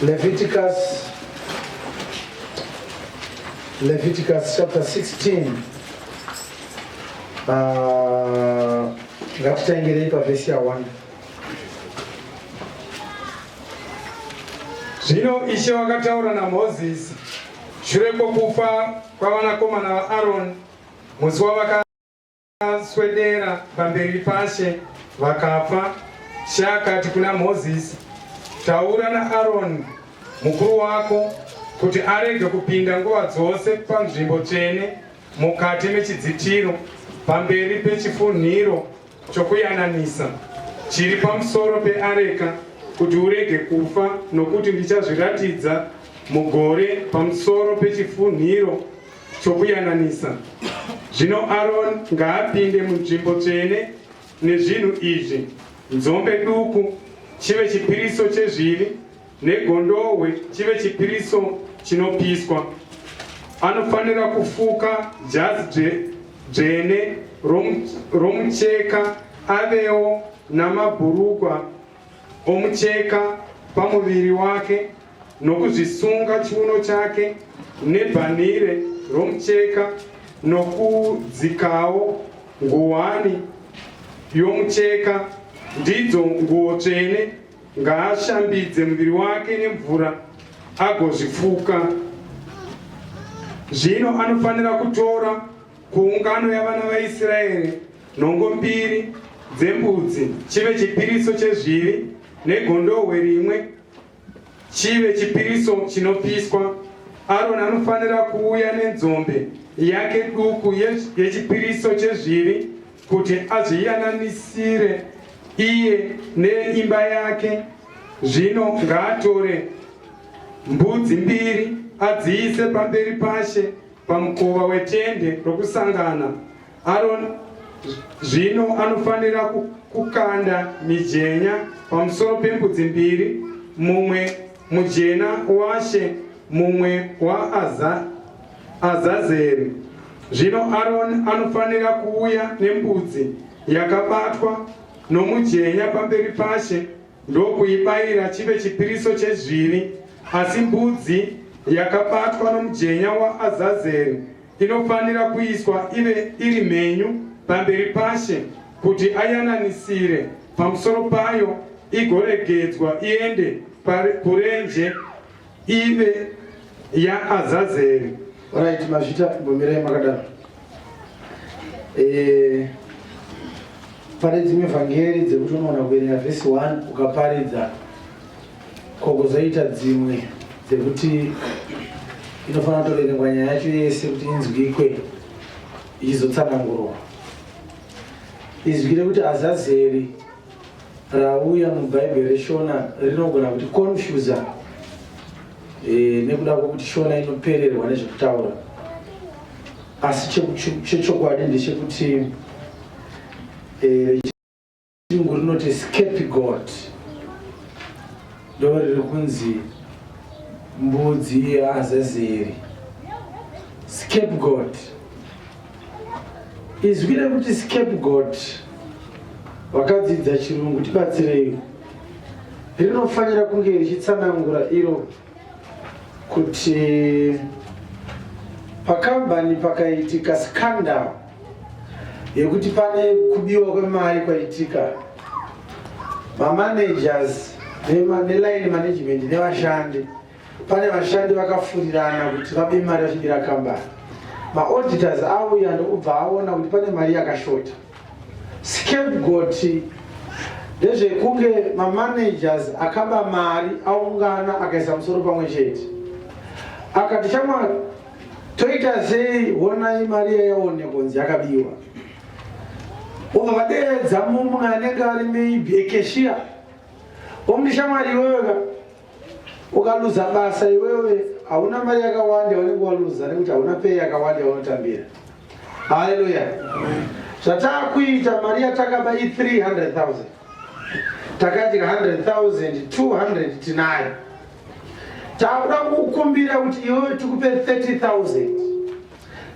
Leviticus chapter 16. Ngatitangirei pavhesi ya1. Zvino Ishe wakataura naMozisi shure kwokufa kwavanakomana vaAroni musi wavakaswedera pamberi paShe vakafa. She akati kuna Mozisi, taura naAroni mukuru wako kuti arege kupinda nguva dzose panzvimbo tsvene mukati mechidzitiro pamberi pechifunhiro chokuyananisa chiri pamusoro peareka, kuti urege kufa, nokuti ndichazviratidza mugore pamusoro pechifunhiro chokuyananisa. Zvino Aroni ngaapinde munzvimbo tsvene nezvinhu izvi: nzombe duku chive chipiriso chezvivi, negondobwe chive chipiriso chinopiswa. Anofanira kufuka jazi dzvene romucheka, avewo namabhurugwa omucheka pamuviri wake, nokuzvisunga chiuno chake nebhanhire romucheka, nokudzikawo nguwani yomucheka. Ndidzo nguo tsvene. Ngaashambidze muviri wake nemvura agozvifuka. Zvino anofanira kutora kuungano yavana vaIsraeri nhongo 2 dzembudzi chive chipiriso chezvivi, negondobwe rimwe chive chipiriso chinopiswa. Aroni anofanira kuuya nenzombe yake duku yechipiriso chezvivi kuti azviyananisire iye neimba yake. Zvino ngaatore mbudzi 2 adziise pamberi paShe pamukova wetende rokusangana. Aroni zvino anofanira kukanda mijenya pamusoro pembudzi 2, mumwe mujena waShe, mumwe waAzazeri. Zvino Aroni anofanira kuuya nembudzi yakabatwa nomujenya pamberi paShe ndokuibayira chive chipiriso chezvivi. Asi mbudzi yakabatwa nomujenya waAzazeri inofanira kuiswa ive iri mhenyu pamberi paShe, kuti ayananisire pamusoro payo, igoregedzwa iende kurenje ive yaAzazeri. Alright, mazvita bomirai makadaro. Pane dzimwe vhangeri dzekuti unoona kuverenga vhesi 1 ukaparidza kogozoita dzimwe dzekuti inofanira kutoverengwa nyaya yacho yese kuti inzwikwe ichizotsanangurwa. Izwi rekuti Azazeri rauya mubhaibheri reShona rinogona kuti konfuza nekuda kwokuti Shona inopererwa nezvekutaura, asi chechokwadi ndechekuti chirungu rinoti scapegoat ndo riri kunzi mbudzi yaAzazeri. Scapegoat, izwi rekuti scapegoat, vakadzidza chirungu tibatsirei, rinofanira kunge richitsanangura iro kuti pakambani pakaitika scandal yekuti pane kubiwa kwemari kwaitika, mamanagers neline management nevashandi, pane vashandi vakafurirana kuti vabe mari vachibira kambani. Maauditors auya ndokubva aona kuti pane mari yakashota. Scapegoat ndezvekunge mamanagers akaba mari aungana akaisa musoro pamwe chete, akati shamwari toita sei, honai mari yayaonekwa kunzi yakabiwa. Ubva vaderedza mumwe anenge ari maybe ekeshiya omuti shamwari iwewe ukaluza basa, iwewe hauna mari yakawanda yaunenge waluza nekuti hauna pei yakawanda yaunotambira. Haleluya. Zvatakuita mari yatakaba i300,000, takadya 100,000, 200 tinayo. Takuda kukumbira kuti iwewe tikupe 30,000,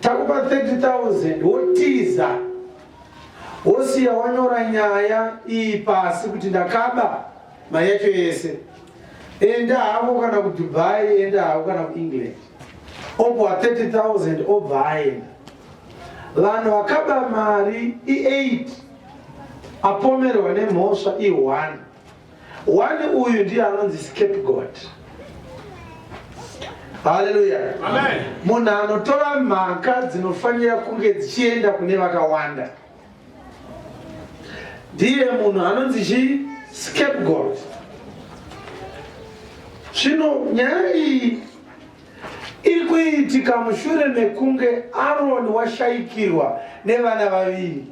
takupa 30,000 wotiza wosiya wanyora nyaya iyi pasi kuti ndakaba mari yacho yese. enda hako kana kuDubai, enda hako kana kuEngland, obva 30,000 obva aenda. Vanhu vakaba mari i8 apomerwa nemhosva i1. Uyu ndiye anonzi scapegoat. Hallelujah. Amen. Munhu anotora mhaka dzinofanira kunge dzichienda kune vakawanda ndiye munhu anonzi scapegoat. Zvino nyaya iyi iri kuitika mushure mekunge Aaron washaikirwa nevana vaviri.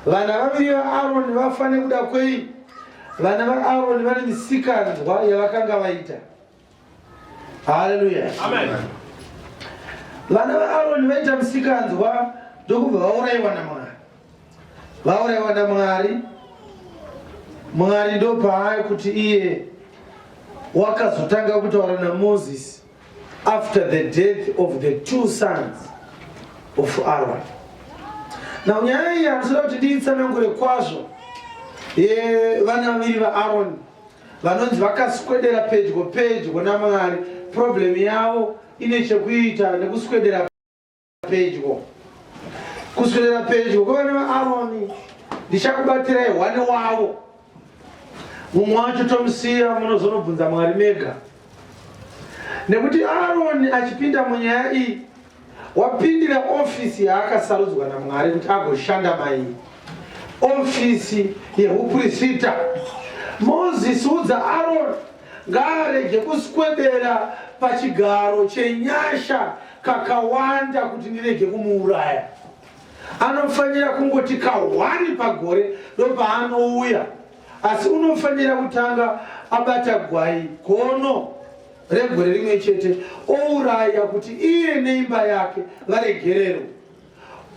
Vana vaviri vaAaron vafane kuda kwei? Vana vaAaron vane misikanzwa yavakanga vaita. Hallelujah. Amen. Vana vaAaron vaita misikanzwa ndokubva vaurayiwa naMwari. Vaurayiwa naMwari. Mwari ndopaaya kuti iye wakazotanga kutaura naMoses after the death of the 2 sons of Aaron. Now nyaya iyi anoda kuti ndiitsanangure kwazvo vana vaviri vaAaron vanonzi vakaswedera pedyo naMwari. Problem yavo ine chekuita nekuswedera pedyo. Kuswedera pedyo kwevana vaAaron ndichakubatirai 1 wavo. Mumwe wacho tomusiya munozonobvunza Mwari mega. Nekuti Aaron achipinda munyaya iyi wapindira ofisi yaakasarudzwa naMwari kuti agoshanda mairi, ofisi yehuprista. Moses udza Aaron ngaarege kuswedera pachigaro chenyasha kakawanda kuti ndirege kumuuraya. Anofanira kungoti ka1 pagore ndopaanouya, asi unofanira kutanga abata gwai gono regore rimwe chete ouraya kuti iye neimba yake varegerero,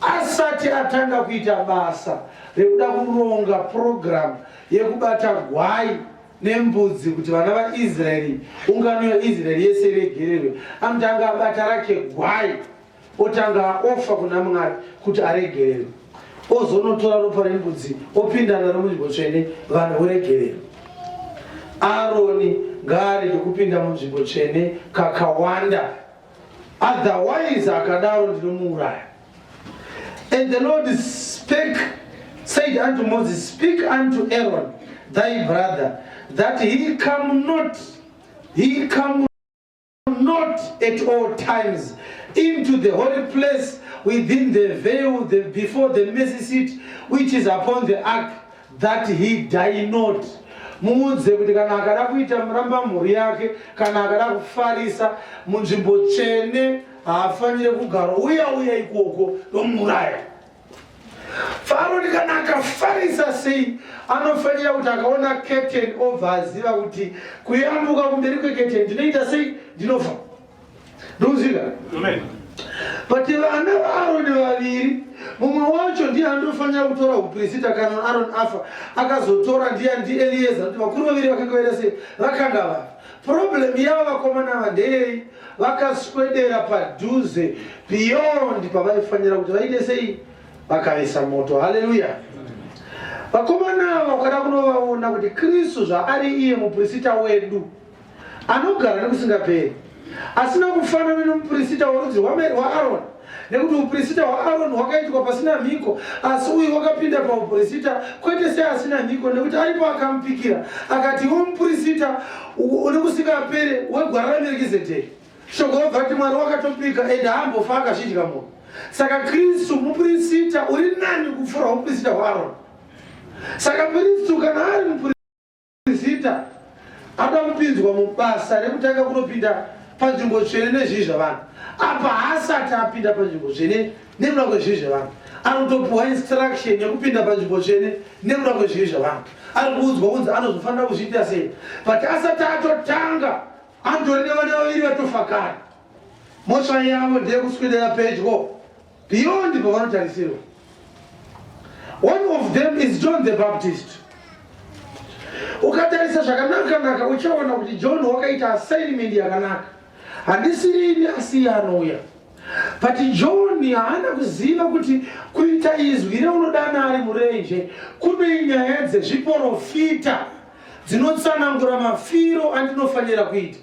asati atanga kuita basa rekuda kuronga program yekubata gwai nembudzi kuti vana vaIsraeri, ungano yaIsraeri yese iregererwe. Anotanga abata rake gwai otanga ofa kuna Mwari kuti aregererwe, ozonotora ropa rembudzi opinda naro munzvimbo tsvene vanhu voregererwa. Aaroni ngaarege kupinda munzvimbo tsvene kakawanda, otherwise akadaro ndinomuuraya. And the Lord said unto Moses, speak unto Aaron thy brother, that he come not at all times into the holy place within the veil before the mercy seat which is upon the ark, that he die not. Muudze kuti kana akada kuita muramba mhuri yake, kana akada kufarisa munzvimbo tsvene haafanire kugara uya ikoko nomuuraya. Faroni kana akafarisa sei anofanira kuti akaona curtain obva aziva kuti kuyambuka kumberi kwecurtain ndinoita sei, ndinofa. Ndozvika? Amen. But vana vaAaroni vaviri, mumwe wacho ndiye anofanira kutora uprista kana Aaron afa, akazotora ndiElieza, kuti vakuru vaviri vakanga vaita sei, vakanga vafa. Problem yavo vakomana ava ndeyei, vakaswedera padhuze beyond pavaifanira kuti vaite sei, vakavisa moto. Hallelujah. Vakomana ava ukada kunovaona kuti Kristu zvaari iye muprista wedu anogara nekusingaperi, asina kufanana nomuprista worudzi rwaAaron, nekuti uprista hwaAaron hwakaitwa pasina mhiko, asi uyu wakapinda pauprista kwete seasina mhiko, nekuti aripo akamupikira akati iwe muprista uri kusingaperi wegwara raMerikizedheki. Shoko robva kuti Mwari wakatopika ende haambofa akazvidya munhu. Saka Kristu muprista uri nani kupfuura uprista hwaAaron. Saka Kristu kana ari muprista ada kupinzwa mubasa rekutanga kunopinda panzvimbo tsvene nezvivi zvavanhu. Apa haasati apinda panzvimbo tsvene nekuda kwezvivi zvavanhu, anotopiwa instruction yekupinda panzvimbo tsvene nekuda kwezvivi zvavanhu. Ari kuudzwa kunzi anozofanira kuzviita sei, but asati atotanga andori nevana vaviri vatofa kare. Mhosva yavo ndeyekuswedera pedyo beyond pavanotarisirwa. One of them is John the Baptist. Ukatarisa zvakanaka uchaona kuti John wakaita assignment yakanaka. Handisiri asi anouya. But John haana kuziva kuti kuita izwi reunoda ari murenje kune nyaya dzezviprofita dzinotsanangura mafiro andinofanira kuita.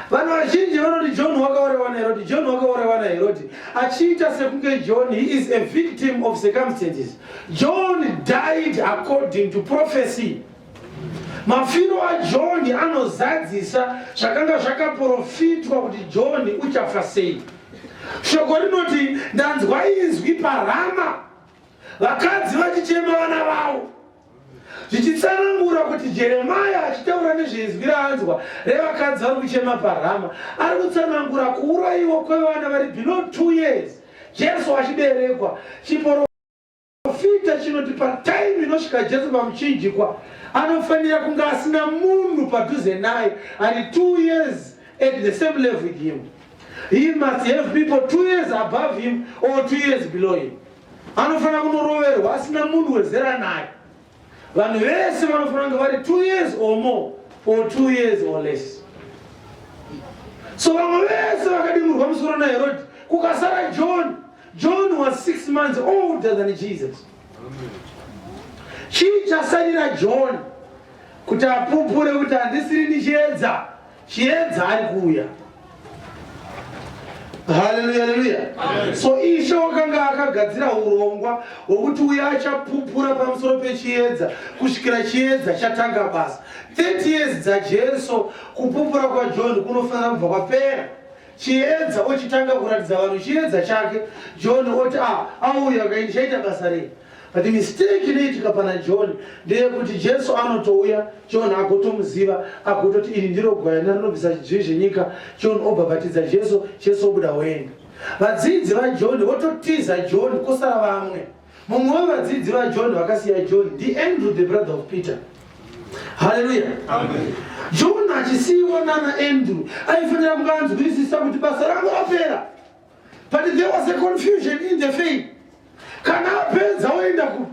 Vanhu vazhinji vanoti John wakaurayiwa naHerodhi, John wakaurayiwa naHerodhi, achiita sekunge John, he is a victim of circumstances. John died according to prophecy. Mafiro aJohn anozadzisa zvakanga zvakaprofitwa kuti John uchafa sei. Shoko rinoti ndanzwa inzwi paRama, vakadzi vachichema vana vavo, zvichitsanangura kuti Jeremia achitaura nezvenzwi raanzwa revakadzi vari kuchema paRama ari kutsanangura kuurayiwa kwevana vari below 2 years. Jesu achiberekwa, chiprofita chinoti patime inosvika Jesu pamuchinjikwa anofanira kunge asina munhu padhuze naye ari 2 years at the same level with him. He must have people 2 years above him or 2 years below him. Anofanira kunoroverwa asina munhu wezera naye. Vanhu vese vanofanira kunge vari 2 years or more or 2 years or less. So vamwe vese vakadimurwa musoro naHerodhi, kukasara John. John was 6 months older than Jesus. Chii chasarira John kuti apupure kuti handisiri ndichiedza, chiedza ari kuuya. Hallelujah, hallelujah. So Ishe wakanga akagadzira urongwa hwokuti uya achapupura pamusoro pechiedza kusvikira chiedza chatanga basa. 30 years dzaJesu, kupupura kwaJohn kunofanira kubva kwapera. Chiedza ochitanga kuratidza vanhu chiedza chake. John oti auya kaini chaita basa rei. But the mistake inoitika pana John ndeyekuti Jesu anotouya, John agotomuziva, agototi iri ndiro gwayana rinobvisa zvivi zvenyika. John obhabhatidza Jesu, Jesu obuda oenda. Vadzidzi vaJohn vototiza John kusara vamwe. Mumwe wevadzidzi vaJohn vakasiya John ndiAndrew, the brother of Peter. Hallelujah. Amen. John achisiyiwa naAndrew aifanira kunge anzwisisa kuti basa rangu rapera. But there was a confusion in the faith. Kana apedza oenda ku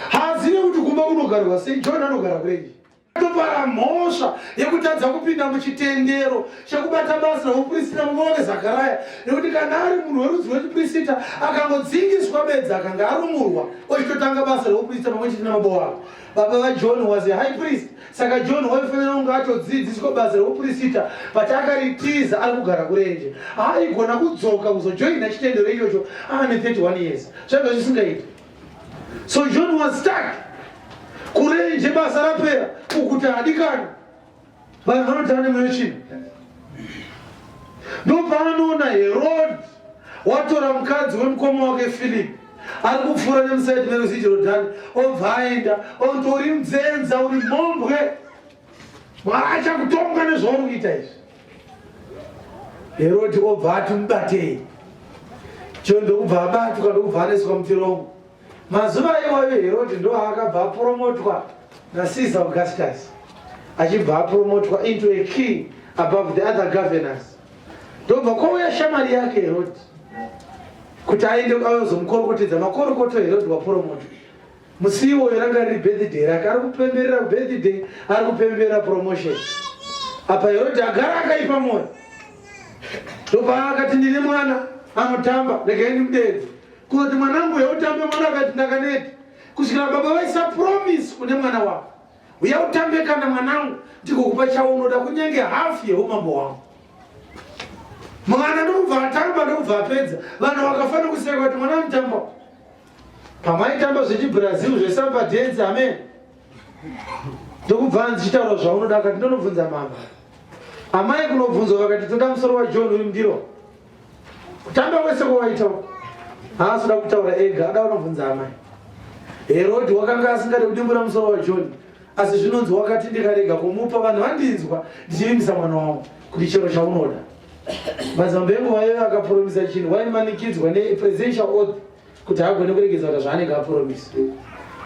hazive kuti kumba kunogarwa sei. John anogara kurenji atopara mhosva yekutadza kupinda muchitendero chekubata basa reuprista mumaoko Zakaraya, nekuti kana ari munhu werudzi rwechiprista akangodzingiswa bedza akanga arumurwa ochitotanga basa reuprista pamwe chete namababa ake. Baba vaJohn was a high priest, saka John waifanira kunge atodzidziswa basa reuprista, but akaritiza ari kugara kurenje. Haigona kudzoka kuzojoina chitendero ichocho ane 31 years, zvanga zvisingaiti. So John was stuck kurenje, basa rapera ukuti hadikani. Vanhu vanotane mune ndopaanoona Herod watora mukadzi wemukoma wake Philip ari kupfuura nemusaidi merwizi Jorodhani, obva aenda ontori mudzenza uri mhombwe, Mwari achakutonga nezvauri kuita izvi. Herod obva ati mubatei. John ndokubva abatwa ndokubva aneswa muchirongo. Mazuva iwayo Herod ndo akabva apromotwa naCaesar Augustus, achibva apromotwa into a king above the other governors. Ndobva kwauya shamari yake Herod kuti aende ayozomukorokotedza makorokoto Herod wapromotwa. Musi iwoyo ranga riri birthday rake, ari kupemberera birthday, ari kupemberera promotion. Apa Herod agara akaipa mwoyo. Ndobva akati ndine mwana anotamba, regai ndimudedze. Kuti mwanangu yautambe, mwana akati ndakaneti. Kusvikira baba vaisa promise kune mwana wako, uya utambe kana mwanangu ndikukupa chaunoda, kunyange hafu yeumambo wangu. Mwana ndokubva atamba ndokubva apedza. Vanhu vakafanira kuseka kuti mwana mutamba. Pamaitamba zvechiBrazil zvesamba dance, amen. Ndokubva anzichitaura zvaunoda, akati ndonobvunza mama. Amai kunobvunzwa vakati toda musoro waJohn uri mundiro. Kutamba kwese kwawaitawo haasida kutaura ega, ada unobvunza amai. Herod wakanga asingade kudimbura musoro waJohn, asi zvinonzi wakati ndikarega kumupa vanhu vandinzwa ndichivimisa mwana wangu kuti chero chaunoda. Mazambo enguva iyoyo akapromisa chinhu, waimanikidzwa nepresidential oath kuti agone kuregedza kuti zvaanenge apromisa.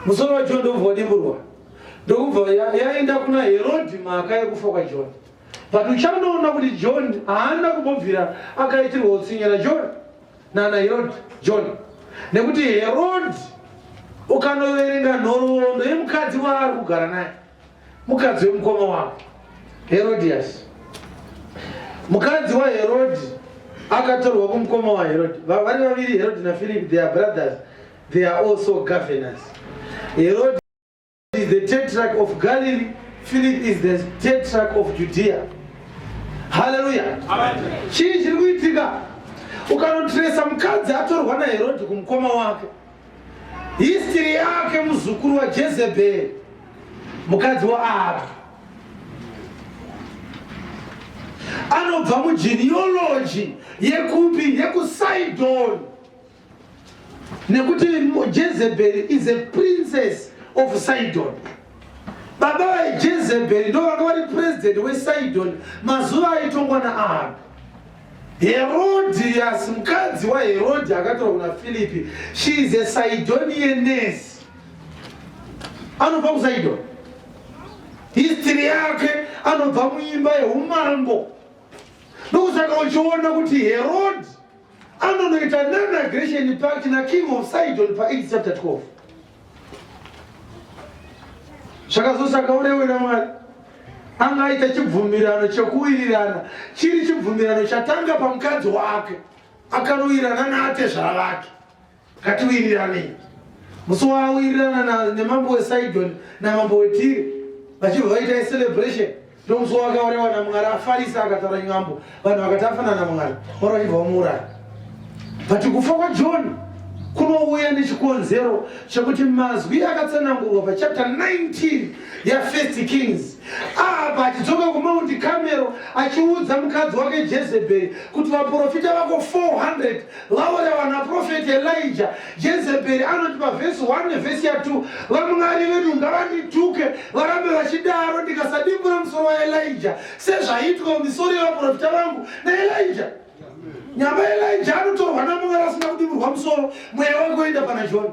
Musoro waJohn ndobva wadimburwa, ndokubva yaenda kuna Herod mhaka yekufa kwaJohn. But uchanoona kuti John haana kumbobvira akaitirwa utsinyana John naHerod John, nekuti Herod ukanoverenga nhoroondo yemukadzi waari kugara naye, mukadzi wemukoma wake Herodias. Mukadzi waHerod akatorwa kumukoma waHerod. Vari vaviri, Herod naPhilip, they are brothers, they are also governors. Herod is the tetrarch of Galilee Philip is the tetrarch of Judea. Hallelujah. Chii chiri kuitika ukanotresa mukadzi atorwa naHerodhi kumukoma wake, history yake muzukuru waJezebheri, mukadzi waAhabhu, anobva mugenealogy yekupi? YekuSidon. Nekuti Jezebheri is a princess of Sidon. Baba vaJezebheri ndo vanga vari president weSidon mazuva aitongwa naAhabhu. Herodias, mukadzi waHerodhi akatorwa kuna Philipi, she is a Sidonianess. Anobva kuSidon. History yake anobva muimba yeumambo. Ndokusaka uchiona kuti Herod anonoita non-aggression pact naking of Sidon pa8 chapter 12. Zvakazosaka urewe naMwari anga aita chibvumirano chekuwirirana, chiri chibvumirano chatanga pamukadzi wake akanowirirana naatezvara vake, katiwiriranei. Musi wawirirana nemambo weSidon namambo weTire vachibva vaita celebration, ndomusi wakaorewa naMwari. aFarisi akataura nyambo, vanhu vakati afanana naMwari vari vachibva vamuuraya. But kufa kwaJohn kunouya nechikonzero chekuti mazwi akatsanangurwa pachapter 19 yaFirst Kings. Apa achidzoka kuMount Carmel achiudza mukadzi wake Jezebheri kuti vaprofita vako 400 vaureva naprofeti Elijah. Jezebheri anoti pavhesi 1 nevhesi ya2, vaMwari vedu ngavandituke varambe vachidaro ndikasadimbura musoro waElijah sezvaitwa misoro yevaprofita vangu naElijah. Nyamba Elijah anotorwa naMwari asina kudimurwa musoro, mweya wake oenda pana John.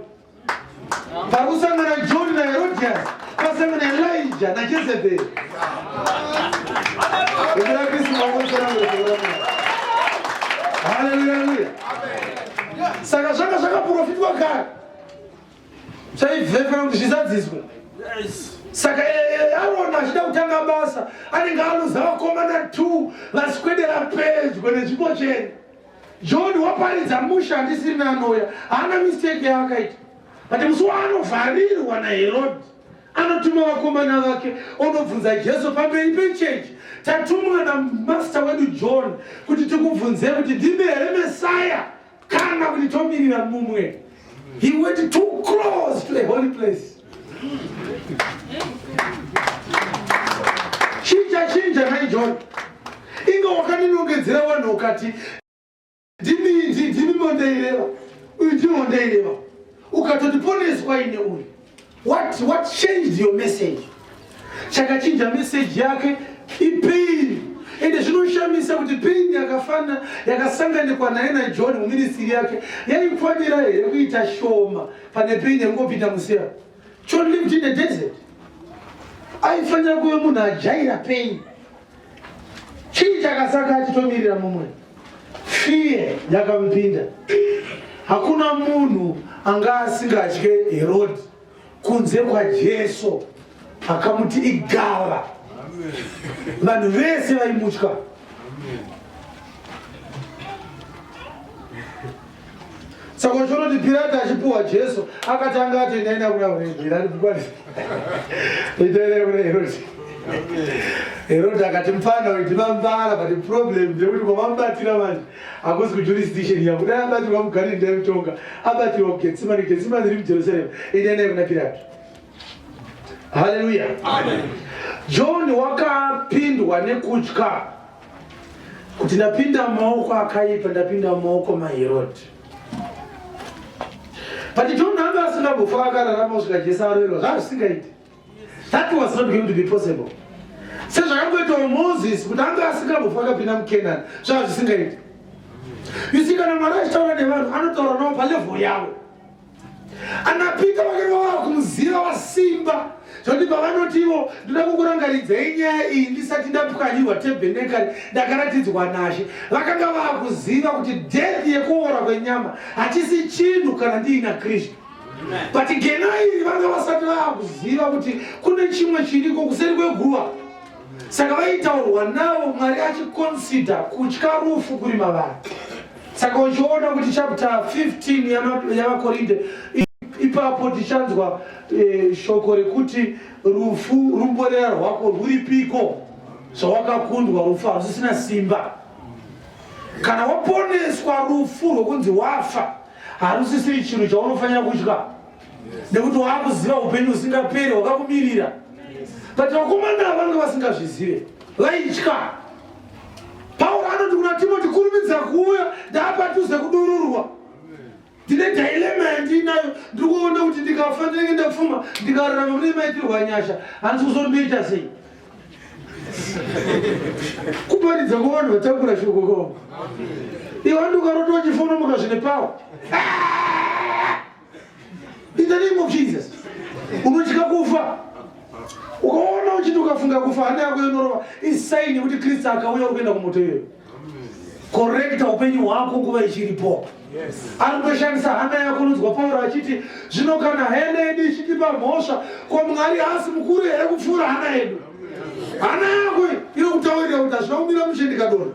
Pakusangana John naHerodias pasangana Elijah naJezebheri. Hallelujah. Saka zvanga zvakaprofitwa kare chaivhefera kuti zvizadziswe. Saka Arona achida kutanga basa anenge aluza vakomana 2 vaswedera pedyo nenzvimbo chena. John waparidza musha ndisina anoya, haana mistake yaakaita. But musi waanovharirwa naHerodhi anotuma vakomana vake onobvunza Jesu pamberi pechechi. Tatumwa namaster wedu John kuti tikubvunze kuti ndimi here Messiah kana kuti tomirira mumwe. He went too close to the holy place. Chinja nai John inga wakaninongedzera vanhu ukati ndimi mondeireva uyu ndimondeireva ukatotiponeswa ine uyu. What changed your message? Chakachinja message yake ipain. Ende zvinoshamisa kuti pain yakafana yakasanganikwa naye naJohn muministry yake yaifanira here kuita shoma pane pain yangopinda musea. John lived in the desert. Aifanira kuve munhu ajaira pain. Chii chakasaka achitomirira mumwe? Fear yakamupinda. Hakuna munhu anga asingatye Herodhi kunze kwaJesu akamuti igava. Vanhu vese vaimutya. Saka uchonoti Pirata achipuwa Jesu akatanga ati ndaenda kuna Herodhi bukwani. Itaenda kuna Herodhi. Herodhi akati mfana uyu ndimambara, but the problem ndekuti kwamambatira manje hakusi kujurisdiction yangu. Dai abatirwa mugari ndaimutonga, abatirwa kuGetsemani, Getsemani riri muJerusarema. Itaenda kuna Pirata. Hallelujah. Amen. John wakapindwa nekutya kuti ndapinda mumaoko akaipa, ndapinda mumaoko maHerodhi. But John anga asingambofa akararama kusvika Jesu aroverwa, zvisingaiti. That was not going to be possible. Sezvakangoitawo Moses kuti anga asingambofa akapinda muKenani, zvisingaiti. You see, kana Mwari achitaura nevanhu anotaura navo palevel yavo. Anapita vakanga vakumuziva vasimba zvoti pavanoti ivo ndoda kukurangaridzai nyaya iyi ndisati ndapwanyirwa tebhenekari ndakaratidzwa naShe, vakanga vakuziva kuti death yekuora kwenyama hachisi chinhu kana ndiina Kristu. But gena iri vanga vasati vakuziva kuti kune chimwe chiriko kuseri kweguva. Saka vaitaurwa navo Mwari achiconsider kutya rufu kurima vanhu. Saka uchiona kuti chapter 15 yavaKorinde ipapo tichanzwa shoko rekuti rufu rumborera rwako rwuripiko, zvawakakundwa rufu harusisina simba. Kana waponeswa rufu rwokunzi wafa, harusisiri chinhu chaunofanira kutya, nekuti wakuziva upenyu usingaperi wakakumirira. But vakomana vanga vasingazvizive vaitya. Pauro anoti kuna Timoti, kurumidza kuuya, ndaapatuze kudururwa. Ndine dilema yandinayo, ndikuona kuti ndikafa ndinenge ndapfuma, ndikararama mune maitirwa nyasha, handisi kuzondoita sei. Kuparidza kuvanhu vatakura shoko kwavo. Iwe ndokarota wachifonomoka zvine pawa. In the name of Jesus. Unotya kufa. Ukaona uchiti ukafunga kufa, hana yako yonorova isaini yekuti Kristu akauya uri kuenda kumoto iyoyo. Korekta upenyu hwako kuva ichiripo. Anotoshandisa hana yako. Unonzwa Pauro achiti, zvino kana hana yedu ichitipa mhosva, ko Mwari haasi mukuru here kupfuura hana yedu? Hana yako inokutaurira kuti hazvina kumira mushendikadoro.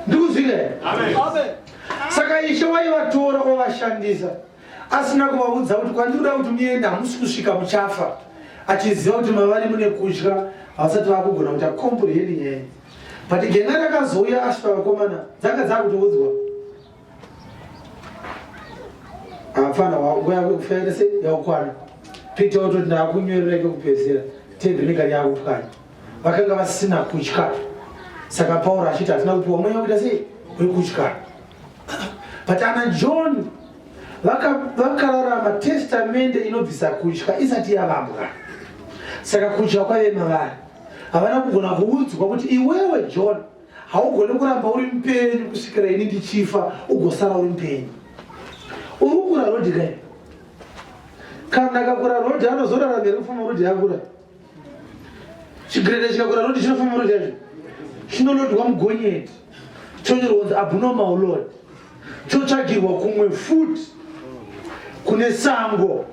Ndikuzvile here? Saka Ishe waivatora wavashandisa, asina kuvaudza kuti kwandinoda kuti muenda hamusi kusvika muchafa, achiziva kuti mavari mune kutya havasati vakugona kuti akombureheni nyaya. But gena rakazouya asvipa vakomana dzanga dzakutoudzwa, hapana nguva yako yekufa yarese yakukwana, toita kuti ndakunyorera ikekupedzisira tebhenekari yakupwanya. Vakanga vasina kutya. Saka Pauro achiti hatina kupiwa mweya wekuita sei wekutya. But ana John vakararama testamende inobvisa kutya isati yavambwa. Saka kutya kwaive mavari. Havana kugona kuudzwa kuti iwewe John haugoni kuramba uri mupenyu kusvikira ini ndichifa ugosara uri mupenyu. Uri kukura Rodhi kai? Kana akakura Rodhi anozorarama here kufama Rodhi yakura? Chigirende chikakura Rodhi chinofama Rodhi yacho? Chinonodwa mugonyeti, chonyorwa kunzi abnormal lord, chotsvagirwa kumwe futi kune sango.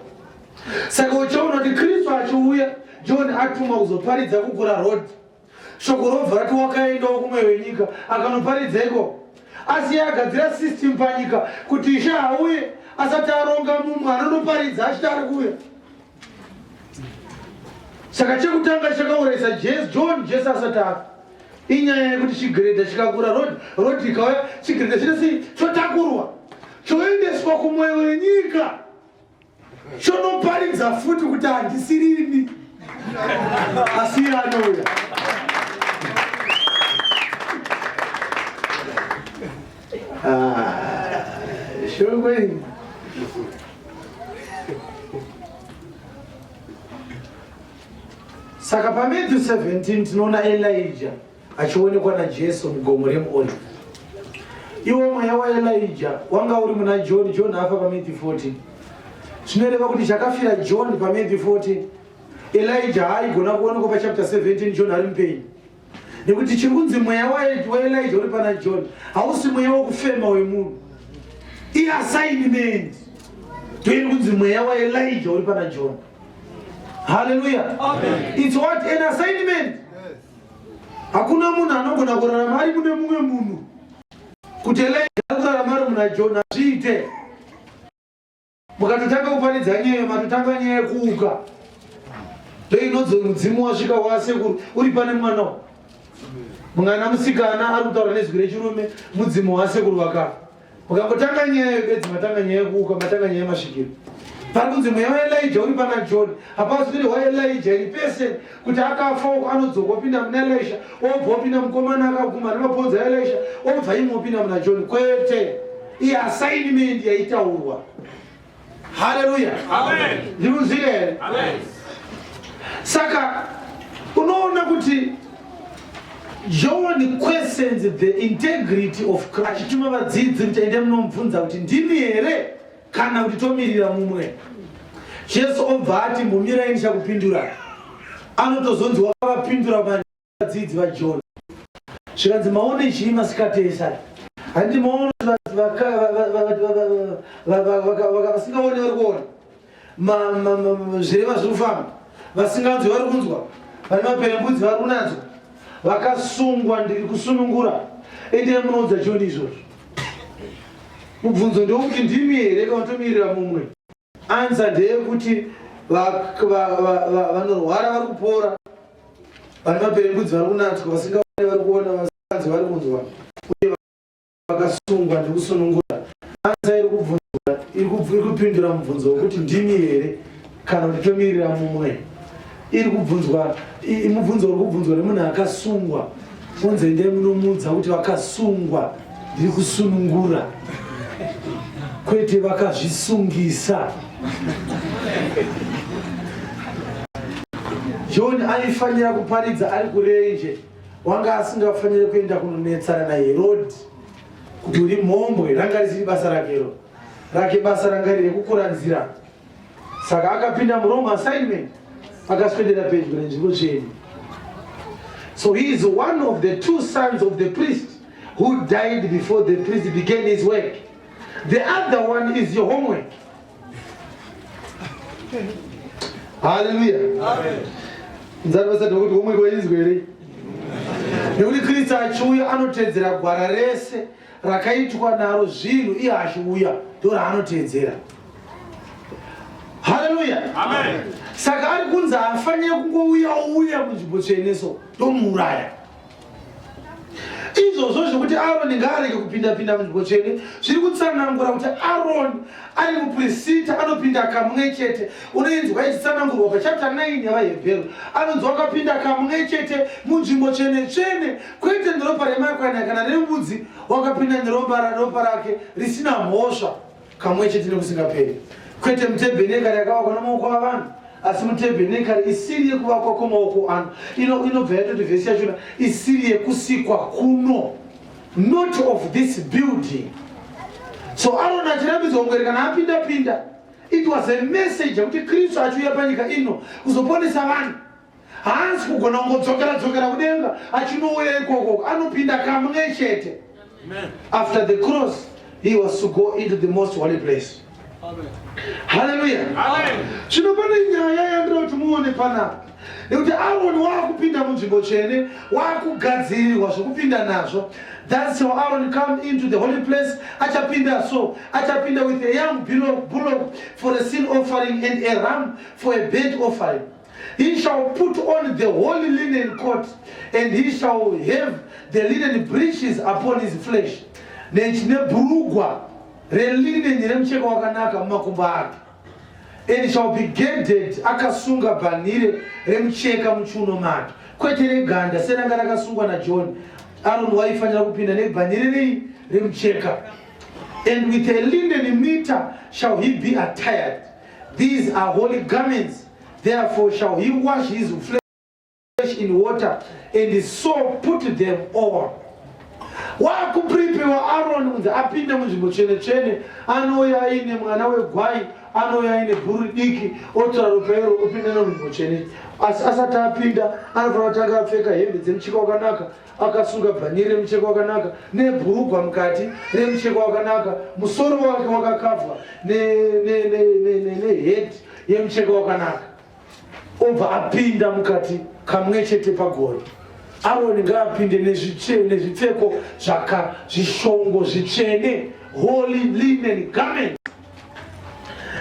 Saka uchaona kuti Kristu achiuya, John atuma kuzoparidza kugura Rodhi. Shoko robva rati wakaendawo kumwe wenyika akanoparidza iko. Asi agadzira system panyika kuti Ishe auye asati aronga mumwe anonoparidza achiti ari kuuya. Saka chekutanga chakaurayisa John Jesu asati afa. Inyaya yekuti chigirenda chikakura Rodhi ikauya, chigirenda chinesi chotakurwa choendeswa kumwe wenyika, chonoparidza futi kuti handisirini asi anouya. Shongweni. Saka paMatthew 17 tinoona Elijah achionekwa naJesu mugomo remuOlive. Iwo mweya waElijah wanga uri muna John. John afa paMatthew 14. Zvinoreva kuti chakafira John paMatthew 14, Elijah haigona kuonekwa pachapter 17 John ari mupenyu. Nekuti chiri kunzi mweya waElijah uri pana John hausi mweya wokufema wemunhu. Iassignment toiri kunzi mweya waElijah uri pana John. Hallelujah. Amen. It's what? An assignment. Hakuna munhu anogona kurarama ari mune mumwe munhu kuti Elijah kurarama ari muna John azviite. Mukatotanga kuparidza nyaya, matotanga nyaya yekuuka, ndoinonzi mudzimu wasvika wasekuru uri pane mwanawo. Mwana musikana ari kutaura nezwi rechirume, mudzimu wasekuru vakafa. Mukangotanga nyaya yebedzi, matanga nyaya yekuuka, matanga nyaya yemasvikiro. Pari kunzi mweya waElijah uri pana John. Hapasi kuti waElijah iri pese kuti akafa anodzoka opinda muna Elisha, obva opinda mukomana akaguma nemapodza aElisha, obva imwe opinda muna John. Kwete, iassignment yaitaurwa. Hallelujah. Amen. Ndikuzvile here? Amen. Saka unoona kuti John questions the integrity of Christ. Achituma vadzidzi kuti ende munomubvunza kuti ndimi here kana kuti tomirira mumwe. Jesu obva ati mbomirai ndichakupindura. Anotozonzi wakavapindura vadzidzi vaJohn. Zvikanzi maone chii masikati esari. Handi maona vasingaoni vari kuona, zvirema zviri kufamba, vasinganzwi vari kunzwa, vane maperembudzi vari kunanzwa, vakasungwa ndiri kusunungura. Endei munoudza John izvozvo. Mubvunzo ndewekuti ndimi here kana tomirira mumwe. Answer ndeyekuti vanorwara vari kupora, vane maperembudzi vari kunatswa, vasingaone vari kuona, vasinganzi vari kunzwa, uye vakasungwa ndekusunungura. Answer iri kupindura mubvunzo wekuti ndimi here kana kuti tomirira mumwe. Iri kubvunzwa, mubvunzo uri kubvunzwa nemunhu akasungwa. Unze ndiye munomudza kuti vakasungwa ndiri kusunungura, kwete vakazvisungisa. John aifanira kuparidza ari kurenje, wanga asingafaniri kuenda kunonetsana naHerodhi kuti uri mhombwe, ranga risiri basa rakero, rake basa ranga riri rekukura nzira. Saka akapinda muwrong assignment, akaswedera pedyo nenzvimbo tsvene. So he is one of the two sons of the priest who died before the priest began his work. The other one is your homework. Hallelujah. Amen. Nzarivasa kuti homework wainzwe here. Nekuti Kristu achiuya anotedzera gwara rese rakaitwa naro zvinhu iye achiuya ndoraanotedzera. Hallelujah. Amen. Saka ari kunzi afanire kungouya munzvimbo tsveneso ndomuuraya. Izvozvo zvokuti Aroni ngaarege kupinda munzvimbo tsvene zviri kutsanangura kuti Aroni ari muprista anopinda kamwe chete. Unoinzwa ichitsanangurwa pachapter 9 yavaHebheru, anonzwa akapinda kamwe chete munzvimbo tsvene, kwete neropa remakwai kana rembudzi, wakapinda neropa rake risina mhosva kamwe chete nekusingaperi. Kwete mutebhenekari yakavakwa namaoko avanhu, asi mutebhenekari isiri yekuvakwa kwamaoko anu. Inobva yatoti vhesi yachona isiri yekusikwa kuno, not of this building. So Aroni achirambidzwa ungweri kana apinda, it was a message yekuti Kristu achiuya panyika ino kuzoponesa vanhu. Haasi kugona kungodzokera kudenga achinouya ikoko, anopinda kamwe chete. After the cross, he was to go into the most holy place. Amen. Hallelujah. Amen. Chinopana nyaya yandira kuti muone panapa. Nekuti Aroni wakupinda munzvimbo tsvene, wakugadzirirwa zvokupinda nazvo. That's how Aaron come into the holy place. Achapinda with a young bullock for a sin offering and a ram for a burnt offering. He shall put on the holy linen coat, and he shall have the linen breeches upon his flesh. Nechinebhurugwa relinen remucheka wakanaka mumakumbo ake. And he shall be girded, akasunga bhanire remucheka muchiuno make, kwete reganda seranga rakasungwa naJohn. Aaron waifanira kupinda nebhanire remucheka. And with a linen mitre shall he be attired. These are holy garments. Therefore shall he wash his flesh in water, and so put them on. Wakupripewa Aaron unze apinda munzvimbo tsvene, anouya aine mwana wegwai, anouya aine bhuru diki, otora ropa iro opinda munzvimbo tsvene. Asi asati apinda anofanira kutanga apfeka hembe dzemucheka wakanaka, akasunga bhanire remucheka wakanaka, nebhurugwa mukati remucheka wakanaka, musoro wake wakakavhwa neheti yemucheka wakanaka. Obva apinda mukati kamwe chete pagore. Aroni ngaapinde nezvipfeko zvishongo zvitsvene, holy linen garment.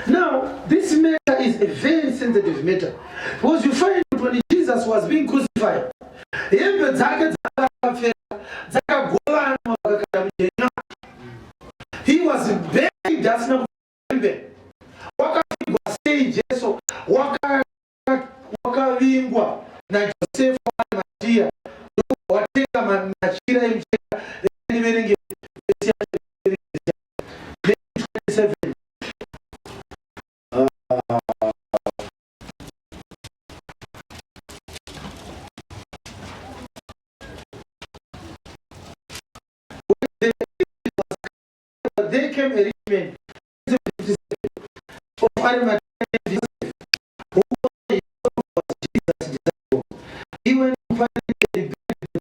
Now, this matter is a very sensitive matter, because you find that when Jesus was being crucified, hembe dzake dzakapfeka dzakagovana vakakanda mujenya. He was buried asina kuhembe, wakavigwa sei Jesu, wakavingwa naJosefa Matia, watenga machira emucheka riverenge 27. They came a rich man of Arimathea, who was Jesus. He went to find the body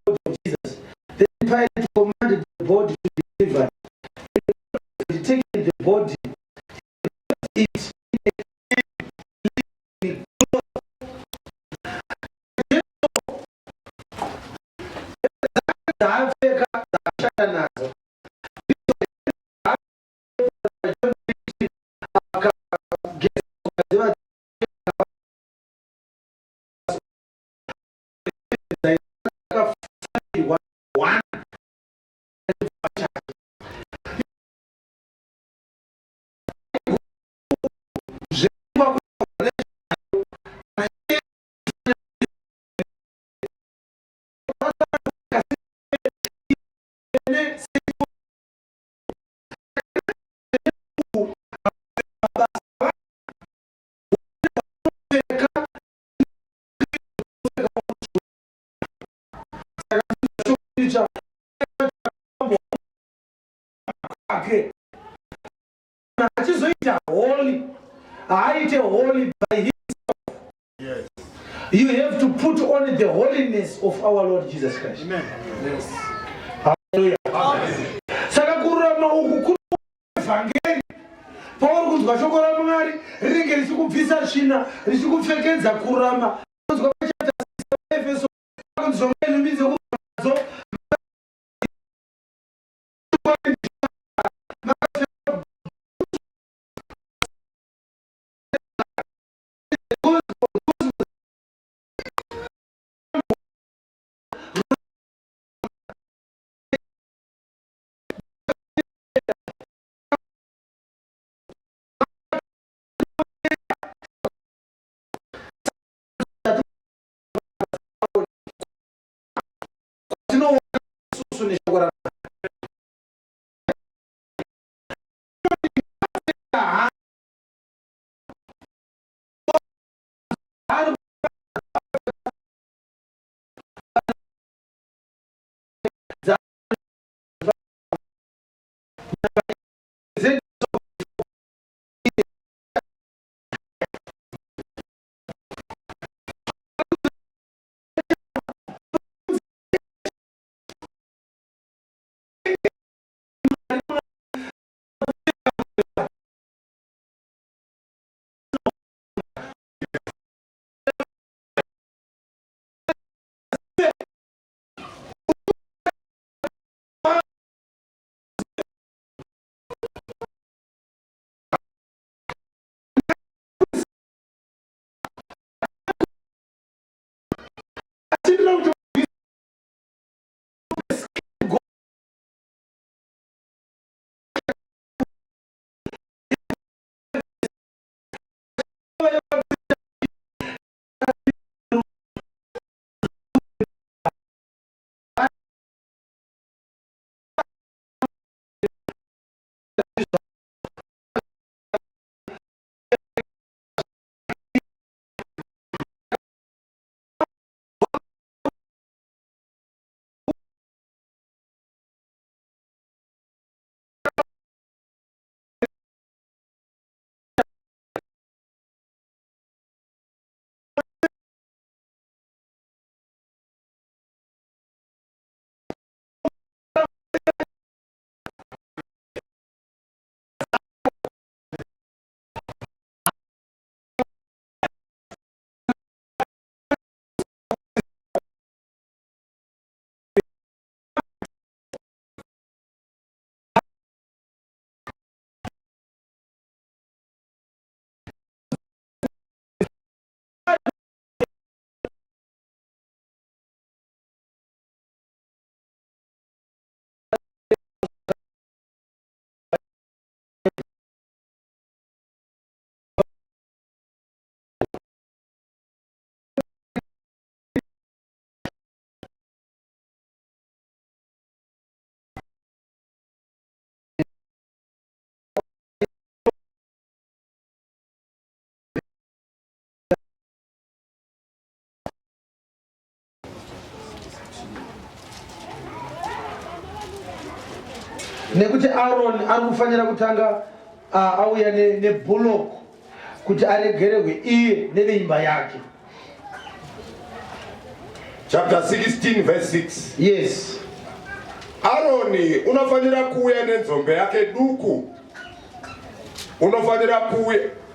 of Jesus. Then Pilate commanded the body to be delivered. He taken the body, it achizoita holy, haaite holy by himself. Yes. You have to put on the holiness of our Lord Jesus Christ. Amen. Yes. Hallelujah. Saka kurama uku kuri evangeli. Paul kunzwa shoko raMwari rinenge richikubvisa tsvina, richikupfekedza kurama. Kunzwa pachata Efeso kunzwa mwenumidze kuzo. Nekuti Aaron anofanira kutanga auya nebullock kuti aregererwe iye neveimba yake. Chapter 16 verse 6. Yes. Aroni unofanira kuuya nenzombe yake duku.